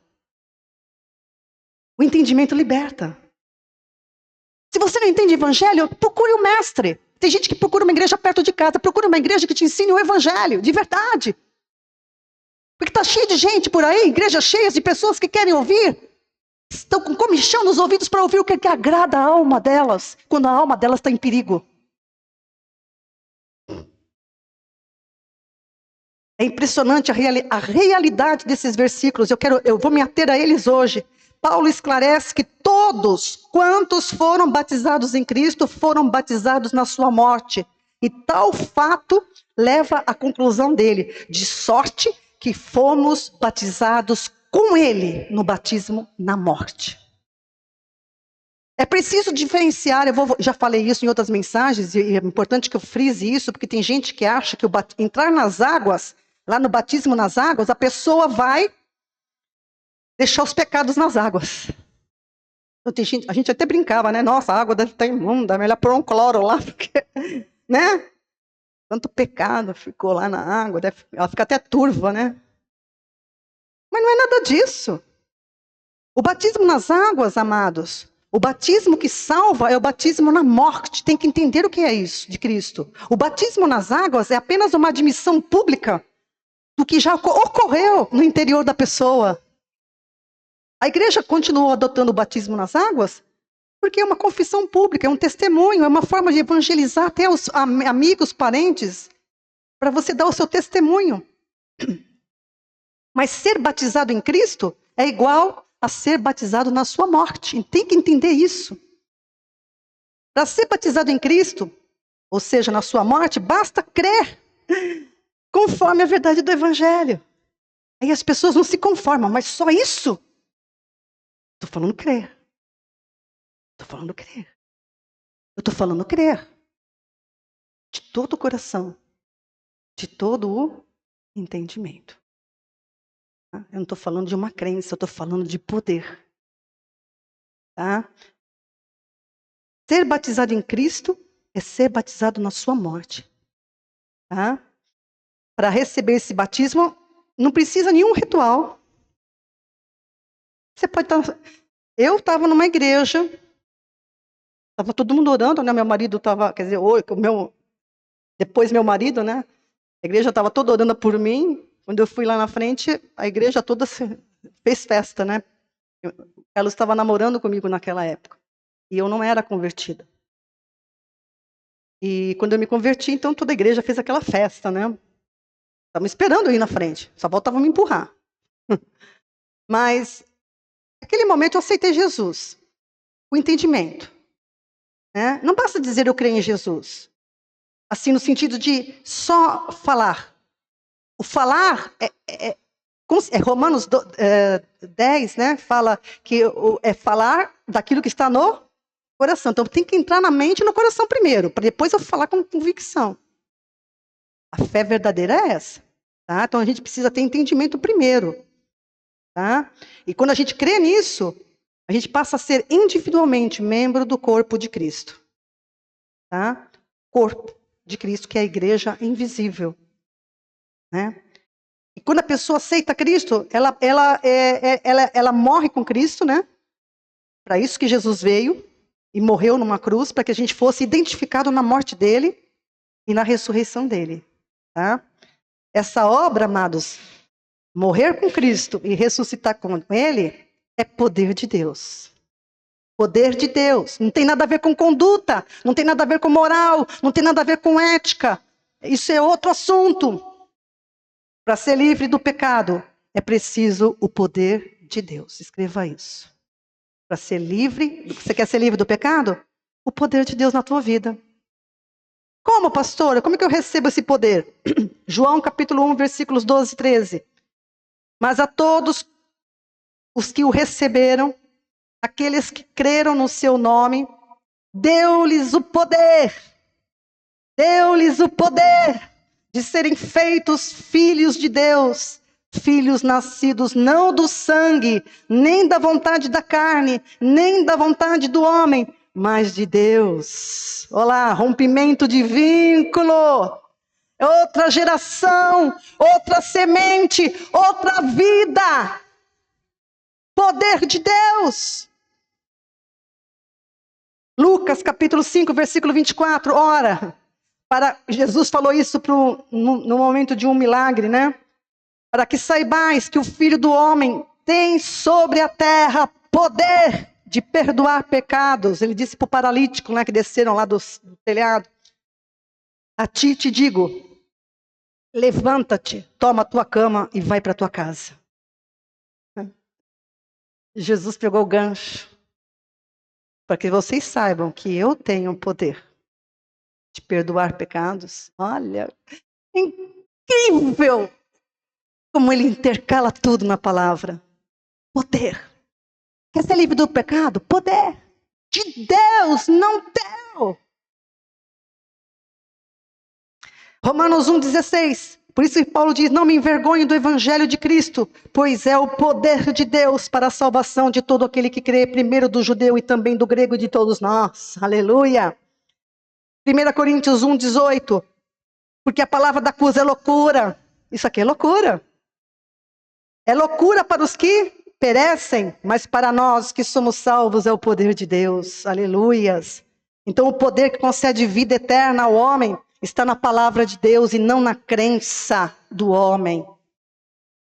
O entendimento liberta. Se você não entende evangelho, procure o mestre. Tem gente que procura uma igreja perto de casa, procura uma igreja que te ensine o evangelho, de verdade. Porque está cheio de gente por aí, igrejas cheias de pessoas que querem ouvir, estão com comichão nos ouvidos para ouvir o que agrada a alma delas, quando a alma delas está em perigo. É impressionante a realidade desses versículos. Eu vou me ater a eles hoje. Paulo esclarece que todos quantos foram batizados em Cristo foram batizados na sua morte. E tal fato leva à conclusão dele, de sorte que fomos batizados com ele no batismo na morte. É preciso diferenciar, já falei isso em outras mensagens, e é importante que eu frise isso, porque tem gente que acha que entrar nas águas, lá no batismo nas águas, a pessoa vai deixar os pecados nas águas. Então, a gente até brincava, né? Nossa, a água deve estar imunda, melhor pôr um cloro lá, porque, né? Tanto pecado ficou lá na água, ela fica até turva, né? Mas não é nada disso. O batismo nas águas, amados, o batismo que salva é o batismo na morte. Tem que entender o que é isso de Cristo. O batismo nas águas é apenas uma admissão pública do que já ocorreu no interior da pessoa. A igreja continuou adotando o batismo nas águas porque é uma confissão pública, é um testemunho, é uma forma de evangelizar até os amigos, parentes, para você dar o seu testemunho. Mas ser batizado em Cristo é igual a ser batizado na sua morte. Tem que entender isso. Para ser batizado em Cristo, ou seja, na sua morte, basta crer conforme a verdade do Evangelho. Aí as pessoas não se conformam, mas só isso? Estou falando crer. Estou falando crer. Eu estou falando crer. De todo o coração. De todo o entendimento. Eu não estou falando de uma crença, eu estou falando de poder. Tá? Ser batizado em Cristo é ser batizado na sua morte. Tá? Para receber esse batismo, não precisa nenhum ritual. Você pode estar... Eu estava numa igreja, estava todo mundo orando, né? Meu marido estava, quer dizer, depois meu marido, né? A igreja estava toda orando por mim. Quando eu fui lá na frente, a igreja toda fez festa, né? Ela estava namorando comigo naquela época. E eu não era convertida. E quando eu me converti, então toda a igreja fez aquela festa, né? Estavam esperando eu ir na frente. Só faltava me empurrar. Mas, naquele momento, eu aceitei Jesus. O entendimento. Né? Não basta dizer eu creio em Jesus. Assim, no sentido de só falar. O falar é Romanos 10, né? Fala que é falar daquilo que está no coração. Então, tem que entrar na mente e no coração primeiro, para depois eu falar com convicção. A fé verdadeira é essa. Tá? Então, a gente precisa ter entendimento primeiro. Tá? E quando a gente crê nisso, a gente passa a ser individualmente membro do corpo de Cristo. Tá? Corpo de Cristo, que é a igreja invisível. Né? E quando a pessoa aceita Cristo, ela morre com Cristo, né? Para isso que Jesus veio e morreu numa cruz, para que a gente fosse identificado na morte dele e na ressurreição dele. Tá? Essa obra, amados, morrer com Cristo e ressuscitar com ele, é poder de Deus. Poder de Deus. Não tem nada a ver com conduta, não tem nada a ver com moral, não tem nada a ver com ética. Isso é outro assunto. Para ser livre do pecado, é preciso o poder de Deus. Escreva isso. Para ser livre, você quer ser livre do pecado? O poder de Deus na tua vida. Como, pastora? Como é que eu recebo esse poder? João capítulo 1, versículos 12 e 13. Mas a todos os que o receberam, aqueles que creram no seu nome, deu-lhes o poder. Deu-lhes o poder de serem feitos filhos de Deus, filhos nascidos não do sangue, nem da vontade da carne, nem da vontade do homem, mas de Deus. Olá, rompimento de vínculo, outra geração, outra semente, outra vida. Poder de Deus. Lucas capítulo 5, versículo 24. Ora, Jesus falou isso no momento de um milagre, né? Para que saibais que o Filho do Homem tem sobre a terra poder de perdoar pecados. Ele disse para o paralítico, né, que desceram lá do telhado. A ti te digo, levanta-te, toma a tua cama e vai para a tua casa. Jesus pegou o gancho. Para que vocês saibam que eu tenho o poder de perdoar pecados. Olha, incrível como ele intercala tudo na palavra. Poder. Quer ser livre do pecado? Poder. De Deus, não teu. Romanos 1,16. Por isso que Paulo diz, não me envergonhe do evangelho de Cristo, pois é o poder de Deus para a salvação de todo aquele que crê, primeiro do judeu e também do grego e de todos nós. Aleluia. 1 Coríntios 1,18. Porque a palavra da cruz é loucura. Isso aqui é loucura. É loucura para os que perecem, mas para nós que somos salvos é o poder de Deus. Aleluias. Então o poder que concede vida eterna ao homem está na palavra de Deus e não na crença do homem.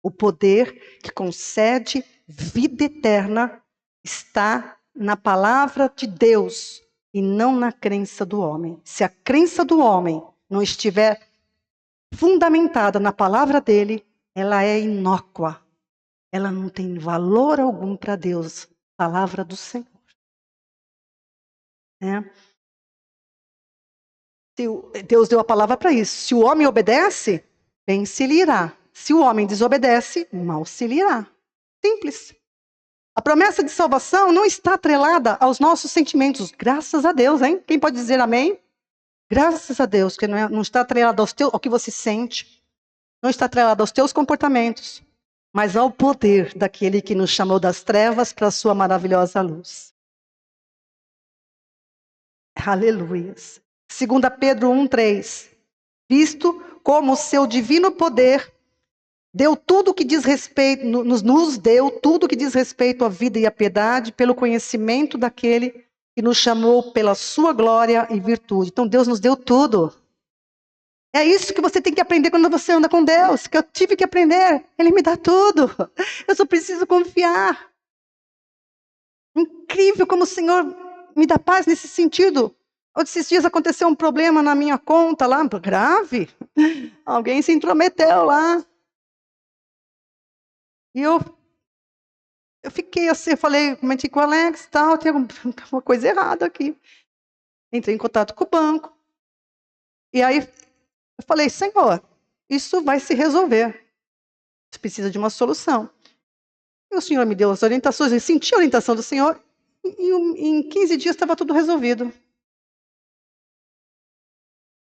O poder que concede vida eterna está na palavra de Deus e não na crença do homem. Se a crença do homem não estiver fundamentada na palavra dele, ela é inócua. Ela não tem valor algum para Deus. Palavra do Senhor. Deus deu a palavra para isso. Se o homem obedece, bem se lhe irá. Se o homem desobedece, mal se lhe irá. Simples. A promessa de salvação não está atrelada aos nossos sentimentos. Graças a Deus, hein? Quem pode dizer amém? Graças a Deus, que não está atrelado ao que você sente. Não está atrelado aos teus comportamentos. Mas ao poder daquele que nos chamou das trevas para a sua maravilhosa luz. Aleluias. 2 Pedro 1,3. Visto como o seu divino poder deu tudo que diz respeito, nos deu tudo que diz respeito à vida e à piedade, pelo conhecimento daquele que nos chamou pela sua glória e virtude. Então Deus nos deu tudo. É isso que você tem que aprender quando você anda com Deus, que eu tive que aprender. Ele me dá tudo. Eu só preciso confiar. Incrível como o Senhor me dá paz nesse sentido. Esses dias aconteceu um problema na minha conta lá, grave. Alguém se intrometeu lá. E eu fiquei assim, comentei com o Alex, tal, tem alguma coisa errada aqui. Entrei em contato com o banco. E aí eu falei, Senhor, isso vai se resolver. Você precisa de uma solução. E o Senhor me deu as orientações, eu senti a orientação do Senhor, e em 15 dias estava tudo resolvido.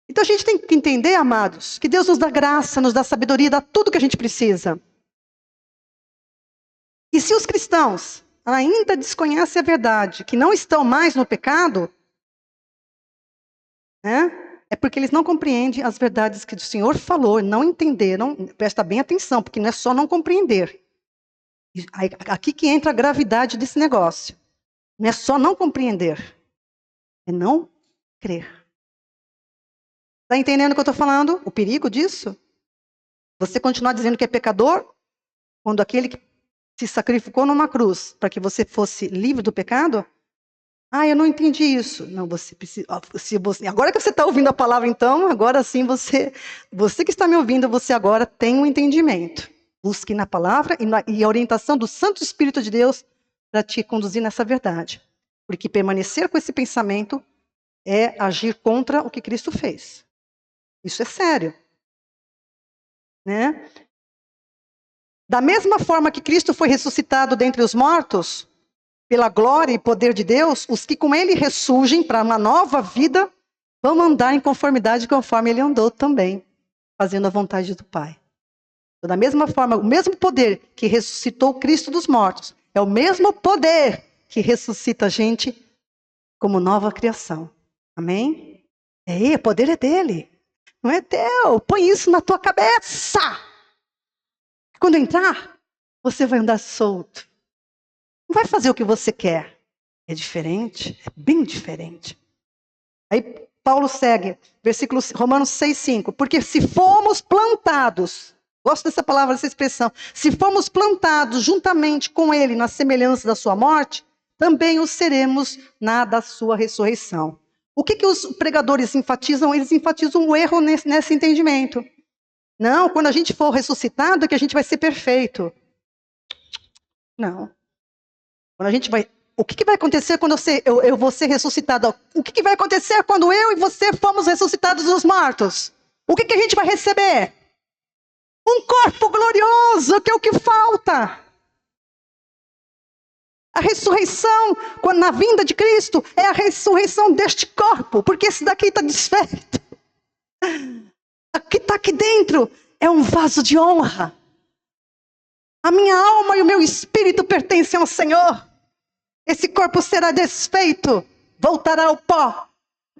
Então a gente tem que entender, amados, que Deus nos dá graça, nos dá sabedoria, dá tudo que a gente precisa. E se os cristãos ainda desconhecem a verdade, que não estão mais no pecado, é porque eles não compreendem as verdades que o Senhor falou, não entenderam, presta bem atenção, porque não é só não compreender. Aqui que entra a gravidade desse negócio. Não é só não compreender, é não crer. Está entendendo o que eu estou falando? O perigo disso? Você continuar dizendo que é pecador, quando aquele que se sacrificou numa cruz para que você fosse livre do pecado? Ah, eu não entendi isso. Não, você precisa. Agora que você está ouvindo a palavra, então, agora sim você que está me ouvindo, você agora tem um entendimento. Busque na palavra e a orientação do Santo Espírito de Deus para te conduzir nessa verdade. Porque permanecer com esse pensamento é agir contra o que Cristo fez. Isso é sério. Né? Da mesma forma que Cristo foi ressuscitado dentre os mortos, pela glória e poder de Deus, os que com ele ressurgem para uma nova vida, vão andar em conformidade conforme ele andou também, fazendo a vontade do Pai. Então, da mesma forma, o mesmo poder que ressuscitou Cristo dos mortos, é o mesmo poder que ressuscita a gente como nova criação. Amém? O poder é dele. Não é teu. Põe isso na tua cabeça. Quando entrar, você vai andar solto. Não vai fazer o que você quer. É diferente, é bem diferente. Aí Paulo segue, versículo Romanos 6,5. Porque se fomos plantados, gosto dessa palavra, dessa expressão, se fomos plantados juntamente com ele na semelhança da sua morte, também o seremos na da sua ressurreição. O que os pregadores enfatizam? Eles enfatizam o erro nesse entendimento. Não, quando a gente for ressuscitado é que a gente vai ser perfeito. Não. Quando a gente vai... O que vai acontecer quando eu vou ser ressuscitado? O que vai acontecer quando eu e você fomos ressuscitados dos mortos? O que a gente vai receber? Um corpo glorioso, que é o que falta. A ressurreição, quando na vinda de Cristo, é a ressurreição deste corpo, porque esse daqui está desfeito. O que está aqui dentro é um vaso de honra. A minha alma e o meu espírito pertencem ao Senhor. Esse corpo será desfeito, voltará ao pó.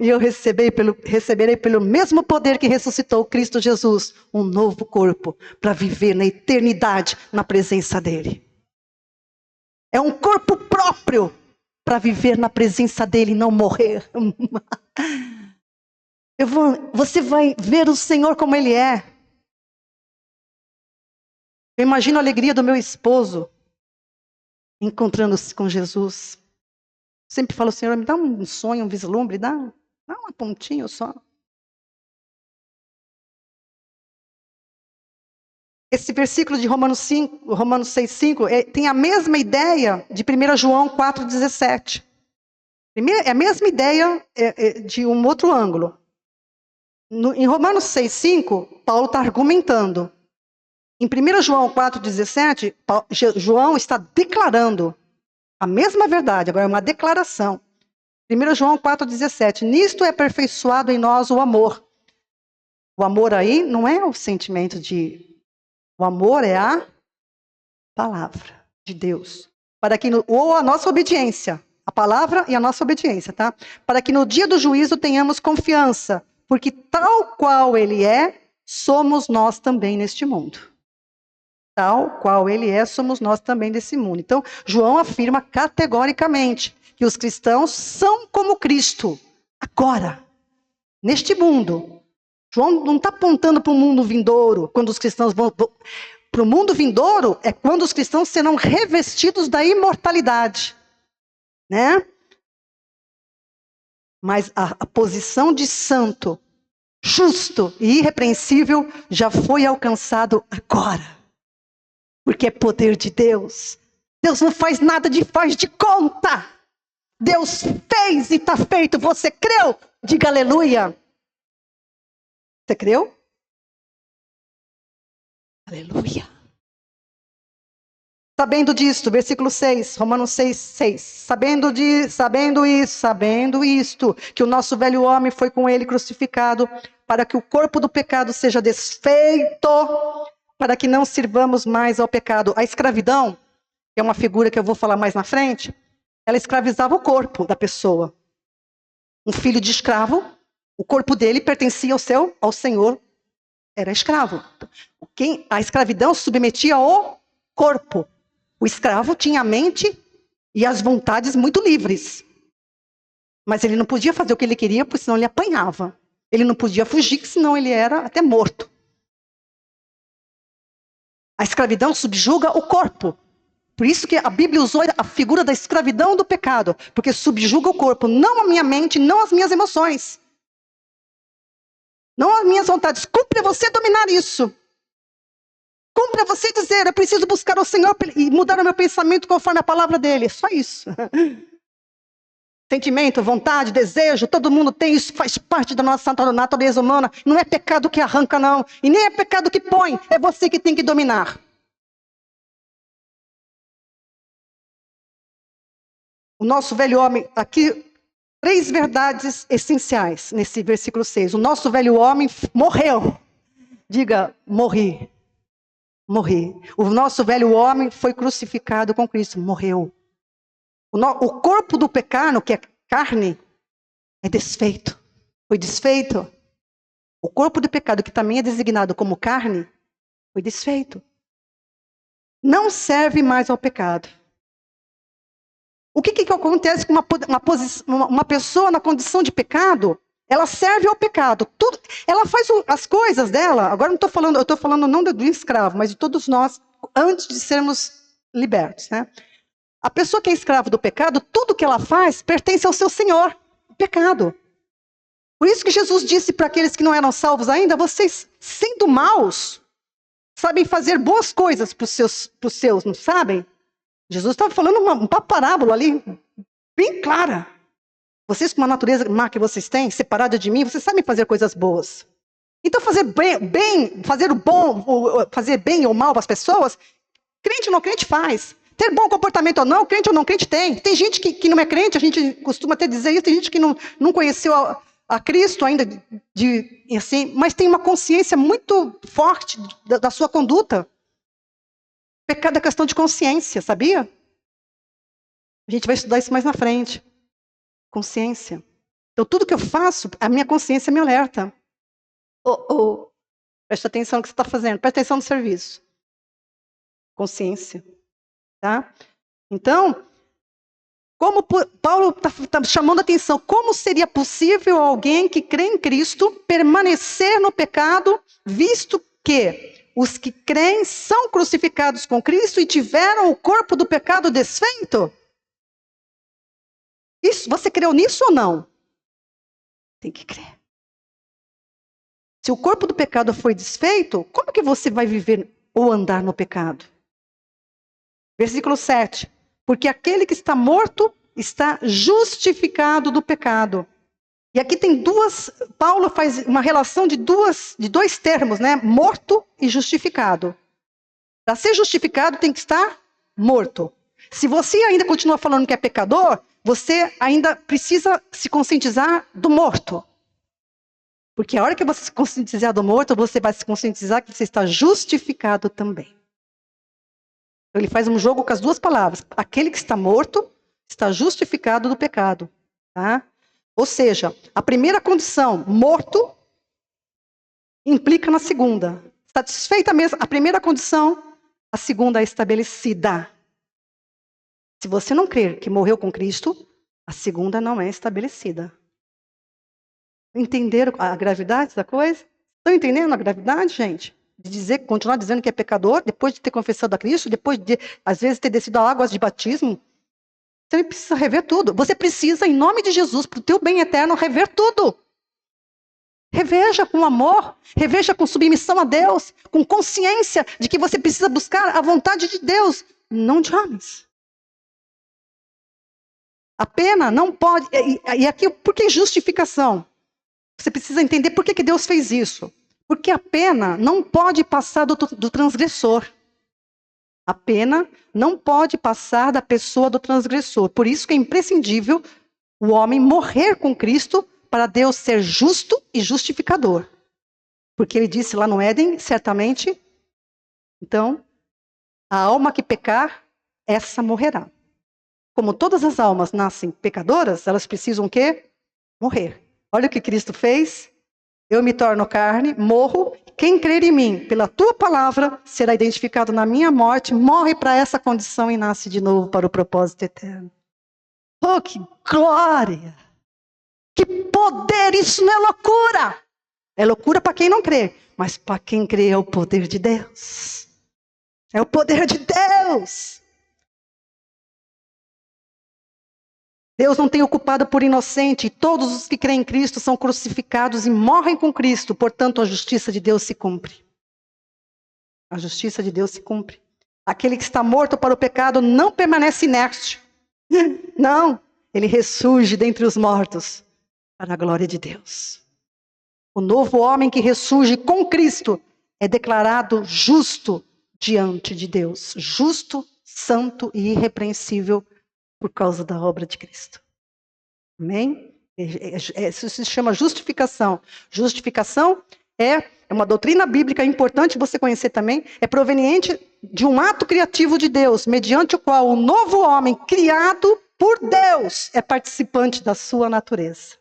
E eu receberei pelo mesmo poder que ressuscitou Cristo Jesus, um novo corpo, para viver na eternidade, na presença dEle. É um corpo próprio, para viver na presença dEle e não morrer. Você vai ver o Senhor como Ele é. Eu imagino a alegria do meu esposo, encontrando-se com Jesus. Sempre falo, Senhor, me dá um sonho, um vislumbre, dá uma pontinha só. Esse versículo de Romanos 6,5 tem a mesma ideia de 1 João 4,17. É a mesma ideia de um outro ângulo. Em Romanos 6,5, Paulo está argumentando. Em 1 João 4,17, João está declarando a mesma verdade, agora é uma declaração. 1 João 4,17, nisto é aperfeiçoado em nós o amor. O amor aí não é o sentimento o amor é a palavra de Deus. Ou a nossa obediência, a palavra e a nossa obediência, tá? Para que no dia do juízo tenhamos confiança, porque tal qual Ele é, somos nós também neste mundo. Tal qual Ele é, somos nós também desse mundo. Então, João afirma categoricamente que os cristãos são como Cristo, agora, neste mundo. João não está apontando para o mundo vindouro, quando os cristãos vão... Para o mundo vindouro é quando os cristãos serão revestidos da imortalidade. Né? Mas a posição de santo, justo e irrepreensível já foi alcançado agora. Porque é poder de Deus. Deus não faz nada faz de conta. Deus fez e está feito. Você creu? Diga aleluia. Você creu? Aleluia. Sabendo disto, versículo 6, Romanos 6. Sabendo isto, que o nosso velho homem foi com ele crucificado, para que o corpo do pecado seja desfeito, para que não sirvamos mais ao pecado. A escravidão, que é uma figura que eu vou falar mais na frente, ela escravizava o corpo da pessoa. Um filho de escravo, o corpo dele pertencia ao senhor, era escravo. A escravidão submetia o corpo. O escravo tinha a mente e as vontades muito livres. Mas ele não podia fazer o que ele queria, porque senão ele apanhava. Ele não podia fugir, senão ele era até morto. A escravidão subjuga o corpo. Por isso que a Bíblia usou a figura da escravidão do pecado. Porque subjuga o corpo, não a minha mente, não as minhas emoções. Não as minhas vontades. Cumpre você dominar isso. Cumpre você dizer, eu preciso buscar o Senhor e mudar o meu pensamento conforme a palavra dele. Só isso. Sentimento, vontade, desejo, todo mundo tem isso, faz parte da nossa natureza humana. Não é pecado que arranca, não. E nem é pecado que põe, é você que tem que dominar. O nosso velho homem, aqui, 3 verdades essenciais nesse versículo 6. O nosso velho homem morreu. Diga, morri. O nosso velho homem foi crucificado com Cristo, morreu. O corpo do pecado, que é carne, é desfeito. Foi desfeito. O corpo do pecado, que também é designado como carne, foi desfeito. Não serve mais ao pecado. O que acontece com uma pessoa na condição de pecado? Ela serve ao pecado. Tudo, ela faz as coisas dela. Agora eu estou falando não do escravo, mas de todos nós, antes de sermos libertos, né? A pessoa que é escravo do pecado, tudo que ela faz pertence ao seu senhor, o pecado. Por isso que Jesus disse para aqueles que não eram salvos ainda, vocês, sendo maus, sabem fazer boas coisas para os seus, não sabem? Jesus estava falando uma parábola ali, bem clara. Vocês com uma natureza má que vocês têm, separada de mim, vocês sabem fazer coisas boas. Então fazer fazer o bom, fazer bem ou mal para as pessoas, crente ou não crente faz. Ter bom comportamento ou não crente tem. Tem gente que não é crente, a gente costuma até dizer isso, tem gente que não conheceu a Cristo ainda, assim, mas tem uma consciência muito forte da sua conduta. Pecado é questão de consciência, sabia? A gente vai estudar isso mais na frente. Consciência. Então, tudo que eu faço, a minha consciência me alerta. Presta atenção no que você está fazendo, presta atenção no serviço. Consciência. Tá? Então, como Paulo está chamando a atenção, como seria possível alguém que crê em Cristo permanecer no pecado, visto que os que creem são crucificados com Cristo e tiveram o corpo do pecado desfeito? Isso, você creu nisso ou não? Tem que crer. Se o corpo do pecado foi desfeito, como que você vai viver ou andar no pecado? Versículo 7. Porque aquele que está morto está justificado do pecado. E aqui tem Paulo faz uma relação de dois termos, né? Morto e justificado. Para ser justificado tem que estar morto. Se você ainda continua falando que é pecador, você ainda precisa se conscientizar do morto. Porque a hora que você se conscientizar do morto, você vai se conscientizar que você está justificado também. Então ele faz um jogo com as duas palavras. Aquele que está morto está justificado do pecado. Tá? Ou seja, a primeira condição, morto, implica na segunda. Satisfeita mesmo a primeira condição, a segunda é estabelecida. Se você não crer que morreu com Cristo, a segunda não é estabelecida. Entenderam a gravidade da coisa? Estão entendendo a gravidade, gente? De continuar dizendo que é pecador, depois de ter confessado a Cristo, depois de, às vezes, ter descido a águas de batismo. Você precisa rever tudo. Você precisa, em nome de Jesus, para o teu bem eterno, rever tudo. Reveja com amor, reveja com submissão a Deus, com consciência de que você precisa buscar a vontade de Deus, não de homens. A pena não pode... E aqui, por que justificação? Você precisa entender por que Deus fez isso. Porque a pena não pode passar do transgressor. A pena não pode passar da pessoa do transgressor. Por isso que é imprescindível o homem morrer com Cristo para Deus ser justo e justificador. Porque ele disse lá no Éden, certamente, então, a alma que pecar, essa morrerá. Como todas as almas nascem pecadoras, elas precisam o quê? Morrer. Olha o que Cristo fez. Eu me torno carne, morro. Quem crer em mim, pela tua palavra, será identificado na minha morte, morre para essa condição e nasce de novo para o propósito eterno. Oh, que glória! Que poder! Isso não é loucura! É loucura para quem não crê, mas para quem crê é o poder de Deus. É o poder de Deus! Deus não tem o culpado por inocente, e todos os que creem em Cristo são crucificados e morrem com Cristo, portanto a justiça de Deus se cumpre. A justiça de Deus se cumpre. Aquele que está morto para o pecado não permanece inerte. Não, ele ressurge dentre os mortos para a glória de Deus. O novo homem que ressurge com Cristo é declarado justo diante de Deus. Justo, santo e irrepreensível por causa da obra de Cristo. Amém? Isso se chama justificação. Justificação é uma doutrina bíblica importante você conhecer também. É proveniente de um ato criativo de Deus, mediante o qual o novo homem, criado por Deus, é participante da sua natureza.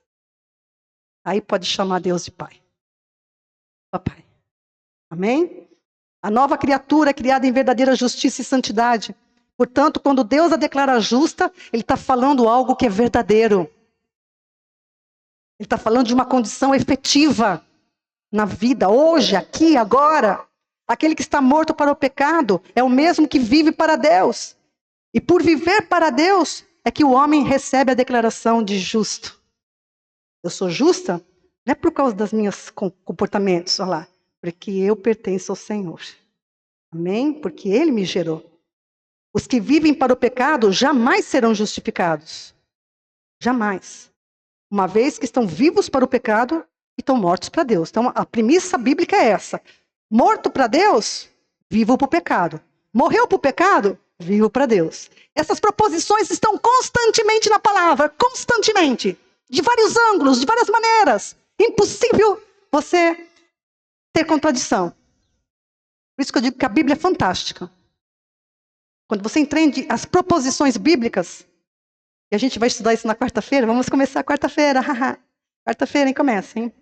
Aí pode chamar Deus de Pai. Papai. Amém? A nova criatura é criada em verdadeira justiça e santidade. Portanto, quando Deus a declara justa, Ele está falando algo que é verdadeiro. Ele está falando de uma condição efetiva na vida, hoje, aqui, agora. Aquele que está morto para o pecado é o mesmo que vive para Deus. E por viver para Deus, é que o homem recebe a declaração de justo. Eu sou justa, não é por causa dos meus comportamentos, olha lá, porque eu pertenço ao Senhor. Amém? Porque Ele me gerou. Os que vivem para o pecado jamais serão justificados. Jamais. Uma vez que estão vivos para o pecado e estão mortos para Deus. Então, a premissa bíblica é essa. Morto para Deus, vivo para o pecado. Morreu para o pecado, vivo para Deus. Essas proposições estão constantemente na palavra, constantemente. De vários ângulos, de várias maneiras. Impossível você ter contradição. Por isso que eu digo que a Bíblia é fantástica. Quando você entende as proposições bíblicas, e a gente vai estudar isso na quarta-feira, vamos começar quarta-feira. Quarta-feira, hein? Começa, hein?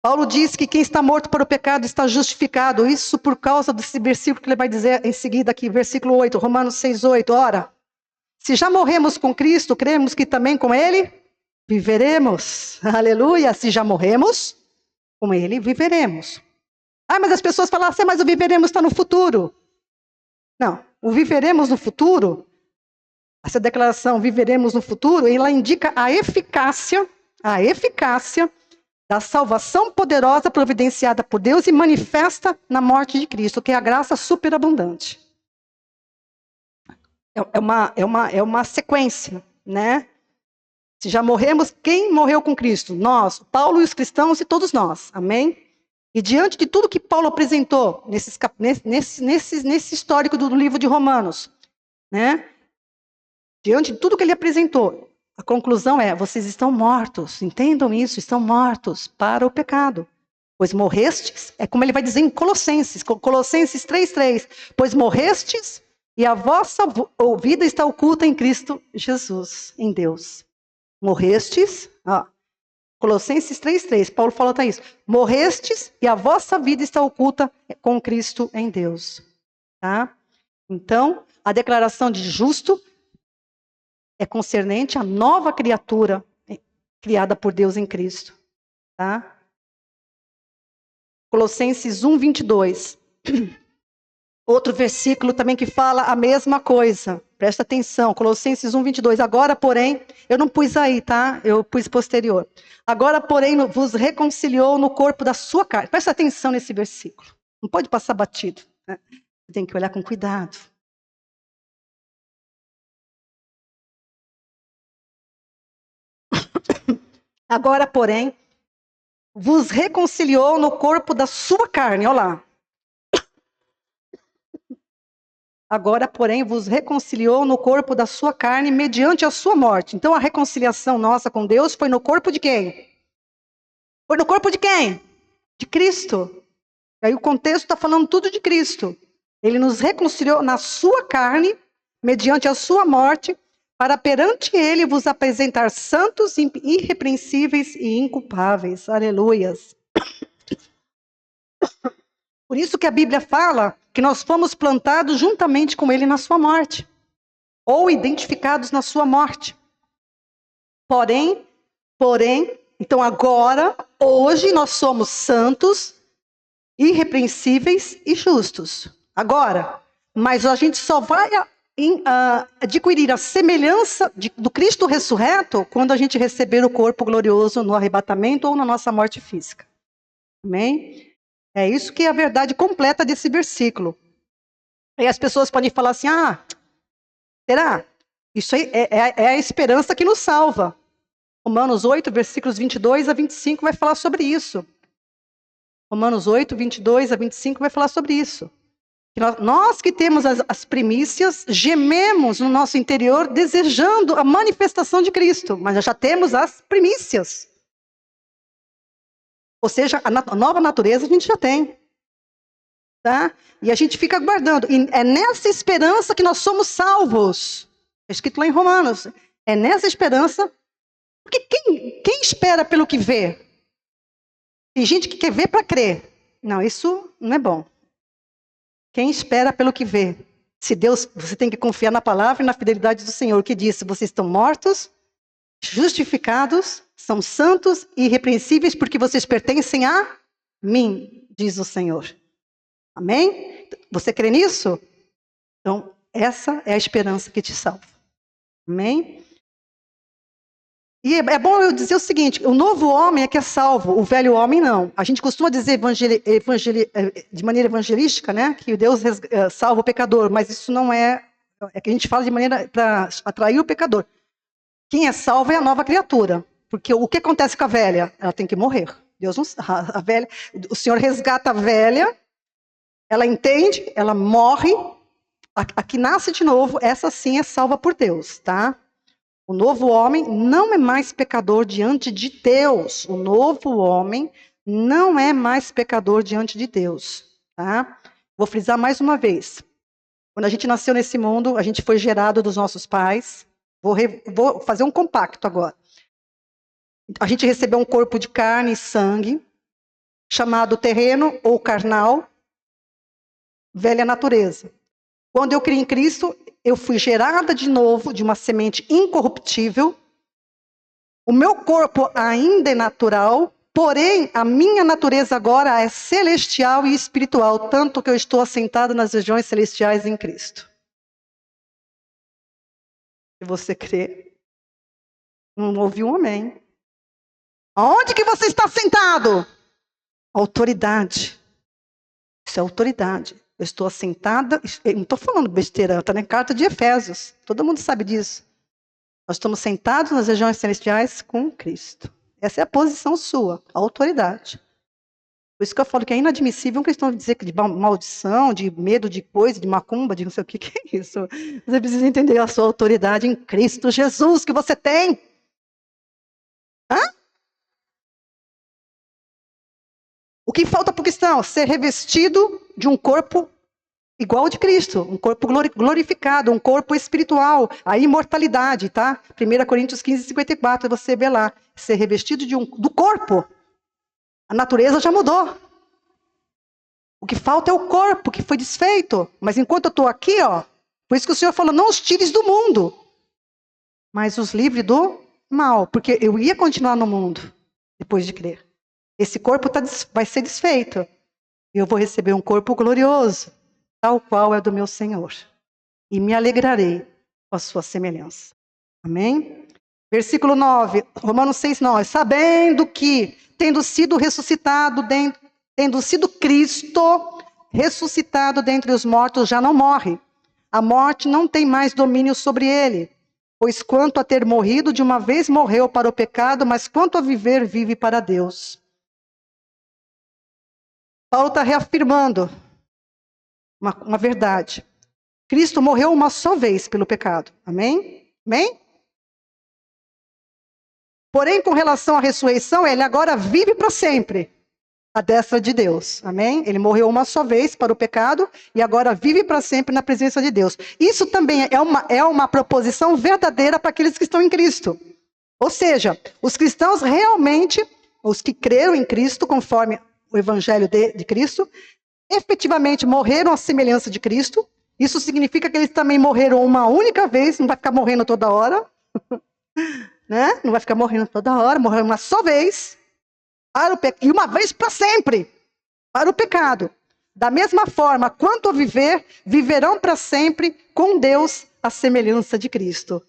Paulo diz que quem está morto para o pecado está justificado. Isso por causa desse versículo que ele vai dizer em seguida aqui, versículo 8, Romanos 6:8. Ora, se já morremos com Cristo, cremos que também com Ele viveremos. Aleluia! Se já morremos, com Ele viveremos. Ah, mas as pessoas falam assim, mas o viveremos está no futuro. Não, o viveremos no futuro, essa declaração viveremos no futuro, ela indica a eficácia da salvação poderosa providenciada por Deus e manifesta na morte de Cristo, que é a graça superabundante. É uma sequência, né? Se já morremos, quem morreu com Cristo? Nós, Paulo e os cristãos e todos nós. Amém? E diante de tudo que Paulo apresentou nesse histórico do livro de Romanos, né? Diante de tudo que ele apresentou, a conclusão é: vocês estão mortos, entendam isso, estão mortos para o pecado. Pois morrestes, é como ele vai dizer em Colossenses 3:3, pois morrestes e a vossa vida está oculta em Cristo Jesus, em Deus. Morrestes, Colossenses 3:3, Paulo fala isso. Morrestes e a vossa vida está oculta com Cristo em Deus. Tá? Então, a declaração de justo é concernente à nova criatura criada por Deus em Cristo. Tá? Colossenses 1:22. Outro versículo também que fala a mesma coisa. Presta atenção, Colossenses 1:22. Agora, porém, eu não pus aí, tá? Eu pus posterior. Agora, porém, vos reconciliou no corpo da sua carne. Presta atenção nesse versículo. Não pode passar batido. Né? Tem que olhar com cuidado. Agora, porém, vos reconciliou no corpo da sua carne. Olha lá. Agora, porém, vos reconciliou no corpo da sua carne mediante a sua morte. Então, a reconciliação nossa com Deus foi no corpo de quem? Foi no corpo de quem? De Cristo. Aí o contexto está falando tudo de Cristo. Ele nos reconciliou na sua carne, mediante a sua morte, para perante Ele vos apresentar santos, irrepreensíveis e inculpáveis. Aleluias. Por isso que a Bíblia fala que nós fomos plantados juntamente com Ele na sua morte, ou identificados na sua morte. Porém, então agora, hoje nós somos santos, irrepreensíveis e justos. Agora, mas a gente só vai adquirir a semelhança do Cristo ressurreto quando a gente receber o corpo glorioso no arrebatamento ou na nossa morte física. Amém? É isso que é a verdade completa desse versículo. E as pessoas podem falar assim, será? Isso aí é a esperança que nos salva. Romanos 8, versículos 22 a 25 vai falar sobre isso. Romanos 8, 22 a 25 vai falar sobre isso. Que nós que temos as primícias, gememos no nosso interior desejando a manifestação de Cristo. Mas já temos as primícias. Ou seja, a nova natureza a gente já tem. Tá? E a gente fica aguardando. E é nessa esperança que nós somos salvos. É escrito lá em Romanos. É nessa esperança. Porque quem espera pelo que vê? Tem gente que quer ver para crer. Não, isso não é bom. Quem espera pelo que vê. Se Deus, você tem que confiar na palavra e na fidelidade do Senhor, que disse: vocês estão mortos, justificados, são santos e irrepreensíveis, porque vocês pertencem a mim, diz o Senhor. Amém? Você crê nisso? Então, essa é a esperança que te salva. Amém? E é bom eu dizer o seguinte: o novo homem é que é salvo, o velho homem não. A gente costuma dizer de maneira evangelística, né, que Deus salva o pecador, mas isso não é que a gente fala de maneira para atrair o pecador. Quem é salvo é a nova criatura, porque o que acontece com a velha? Ela tem que morrer. Deus não, a velha, o Senhor resgata a velha, ela entende, ela morre, a que nasce de novo, essa sim é salva por Deus, tá? O novo homem não é mais pecador diante de Deus. O novo homem não é mais pecador diante de Deus. Tá? Vou frisar mais uma vez. Quando a gente nasceu nesse mundo, a gente foi gerado dos nossos pais. Vou fazer um compacto agora. A gente recebeu um corpo de carne e sangue, chamado terreno ou carnal, velha natureza. Quando eu criei em Cristo, eu fui gerada de novo de uma semente incorruptível. O meu corpo ainda é natural, porém a minha natureza agora é celestial e espiritual, tanto que eu estou assentada nas regiões celestiais em Cristo. Se você crê, não ouvi um amém. Aonde que você está sentado? Autoridade. Isso é autoridade. Eu estou assentada, eu não estou falando besteira, está na carta de Efésios. Todo mundo sabe disso. Nós estamos sentados nas regiões celestiais com Cristo. Essa é a posição sua, a autoridade. Por isso que eu falo que é inadmissível um cristão dizer que de maldição, de medo de coisa, de macumba, de não sei o que é isso. Você precisa entender a sua autoridade em Cristo Jesus que você tem. Hã? O que falta para o cristão? Ser revestido de um corpo igual ao de Cristo, um corpo glorificado, um corpo espiritual, a imortalidade, tá? 1 Coríntios 15:54, você vê lá, ser revestido do corpo. A natureza já mudou. O que falta é o corpo que foi desfeito. Mas enquanto eu estou aqui, ó, por isso que o Senhor falou, não os tires do mundo, mas os livre do mal, porque eu ia continuar no mundo depois de crer. Esse corpo vai ser desfeito. E eu vou receber um corpo glorioso, tal qual é do meu Senhor. E me alegrarei com a sua semelhança. Amém? Versículo 9, Romanos 6:9. Sabendo que, tendo sido Cristo ressuscitado dentre os mortos, já não morre. A morte não tem mais domínio sobre ele. Pois quanto a ter morrido, de uma vez morreu para o pecado, mas quanto a viver, vive para Deus. Paulo está reafirmando uma verdade. Cristo morreu uma só vez pelo pecado. Amém? Amém? Porém, com relação à ressurreição, ele agora vive para sempre. À destra de Deus. Amém? Ele morreu uma só vez para o pecado e agora vive para sempre na presença de Deus. Isso também é uma proposição verdadeira para aqueles que estão em Cristo. Ou seja, os cristãos realmente, os que creram em Cristo, conforme o Evangelho de Cristo, efetivamente morreram à semelhança de Cristo. Isso significa que eles também morreram uma única vez, não vai ficar morrendo toda hora. Né? Não vai ficar morrendo toda hora, morreu uma só vez. E uma vez para sempre. Para o pecado. Da mesma forma, quanto a viver, viverão para sempre com Deus à semelhança de Cristo.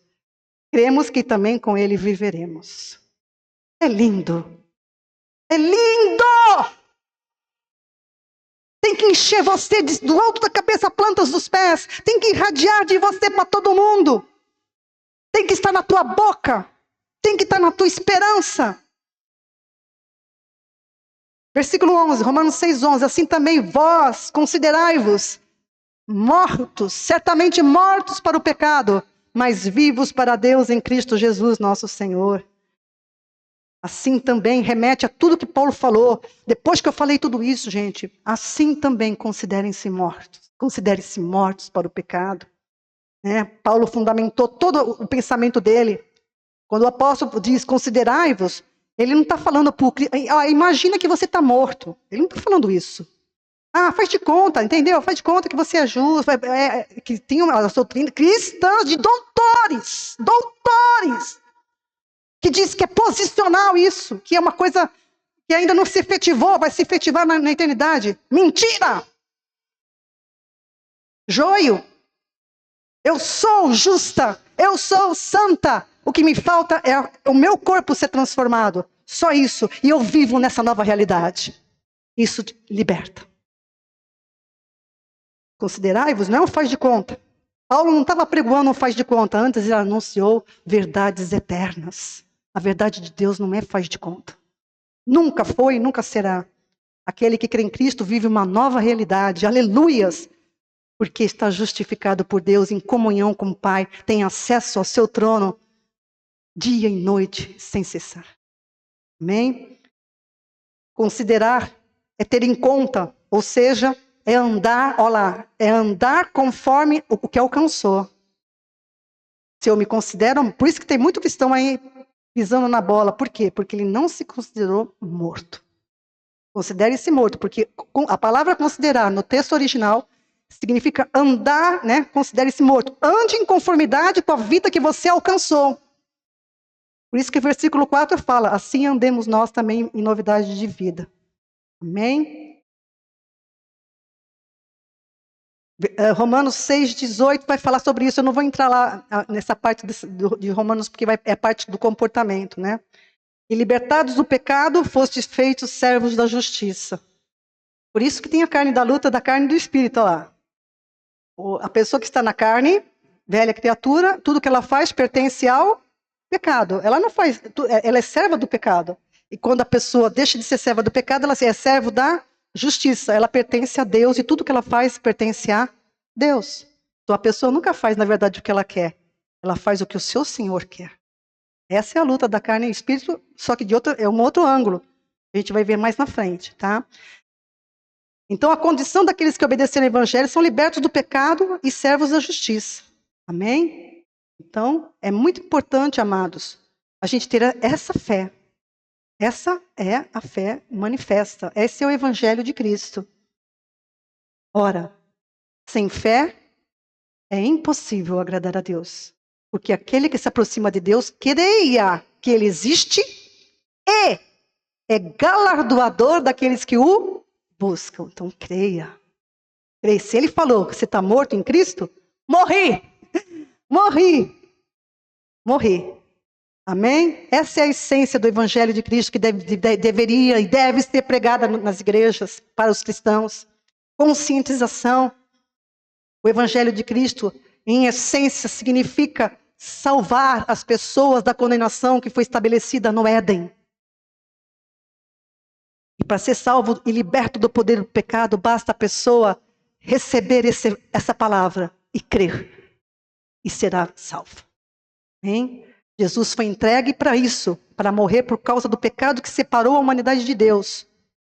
Cremos que também com Ele viveremos. É lindo. É lindo! Tem que encher você do alto da cabeça, plantas dos pés. Tem que irradiar de você para todo mundo. Tem que estar na tua boca. Tem que estar na tua esperança. Versículo 11, Romanos 6:11. Assim também vós considerai-vos mortos, certamente mortos para o pecado, mas vivos para Deus em Cristo Jesus, nosso Senhor. Assim também remete a tudo que Paulo falou. Depois que eu falei tudo isso, gente, assim também considerem-se mortos. Considerem-se mortos para o pecado. Né? Paulo fundamentou todo o pensamento dele. Quando o apóstolo diz, considerai-vos, ele não está falando, imagina que você está morto. Ele não está falando isso. Ah, faz de conta, entendeu? Faz de conta que você é justo, que tem uma doutrina cristã de doutores, que diz que é posicional isso, que é uma coisa que ainda não se efetivou, vai se efetivar na eternidade. Mentira! Joio. Eu sou justa, eu sou santa. O que me falta é o meu corpo ser transformado. Só isso. E eu vivo nessa nova realidade. Isso liberta. Considerai-vos, não faz de conta. Paulo não estava pregoando um faz de conta. Antes ele anunciou verdades eternas. A verdade de Deus não é faz de conta. Nunca foi e nunca será. Aquele que crê em Cristo vive uma nova realidade. Aleluias! Porque está justificado por Deus em comunhão com o Pai, tem acesso ao seu trono dia e noite sem cessar. Amém? Considerar é ter em conta, ou seja, é andar, olha lá, é andar conforme o que alcançou. Se eu me considero, por isso que tem muito cristão aí pisando na bola. Por quê? Porque ele não se considerou morto. Considere-se morto, porque a palavra considerar no texto original significa andar, né? Considere-se morto. Ande em conformidade com a vida que você alcançou. Por isso que o versículo 4 fala, assim andemos nós também em novidade de vida. Amém? Romanos 6,18 vai falar sobre isso. Eu não vou entrar lá nessa parte de Romanos, porque é parte do comportamento, né? E libertados do pecado, fostes feitos servos da justiça. Por isso que tem a carne da luta, da carne e do espírito, olha lá. A pessoa que está na carne, velha criatura, tudo que ela faz pertence ao pecado. Ela não faz, ela é serva do pecado. E quando a pessoa deixa de ser serva do pecado, ela é servo da justiça. Ela pertence a Deus e tudo que ela faz pertence a Deus. Então a pessoa nunca faz, na verdade, o que ela quer. Ela faz o que o seu Senhor quer. Essa é a luta da carne e espírito, só que é um outro ângulo. A gente vai ver mais na frente, tá? Então, a condição daqueles que obedeceram ao Evangelho são libertos do pecado e servos da justiça. Amém? Então, é muito importante, amados, a gente ter essa fé. Essa é a fé manifesta. Esse é o Evangelho de Cristo. Ora, sem fé é impossível agradar a Deus. Porque aquele que se aproxima de Deus creia que Ele existe e é galardoador daqueles que o buscam. Então, creia. Se ele falou que você está morto em Cristo, morri. Amém? Essa é a essência do Evangelho de Cristo que deveria e deve ser pregada nas igrejas para os cristãos. Conscientização. O Evangelho de Cristo, em essência, significa salvar as pessoas da condenação que foi estabelecida no Éden. E para ser salvo e liberto do poder do pecado, basta a pessoa receber essa palavra e crer. E será salvo. Amém? Jesus foi entregue para isso, para morrer por causa do pecado que separou a humanidade de Deus.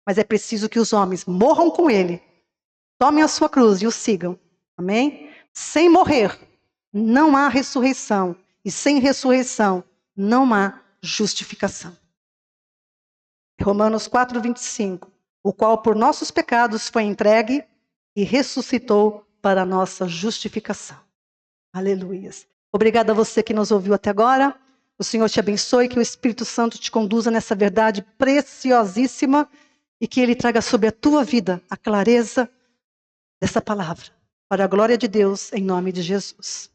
Mas é preciso que os homens morram com ele, tomem a sua cruz e o sigam. Amém? Sem morrer, não há ressurreição. E sem ressurreição, não há justificação. Romanos 4:25, o qual por nossos pecados foi entregue e ressuscitou para a nossa justificação. Aleluias. Obrigada a você que nos ouviu até agora. O Senhor te abençoe, que o Espírito Santo te conduza nessa verdade preciosíssima e que Ele traga sobre a tua vida a clareza dessa palavra. Para a glória de Deus, em nome de Jesus.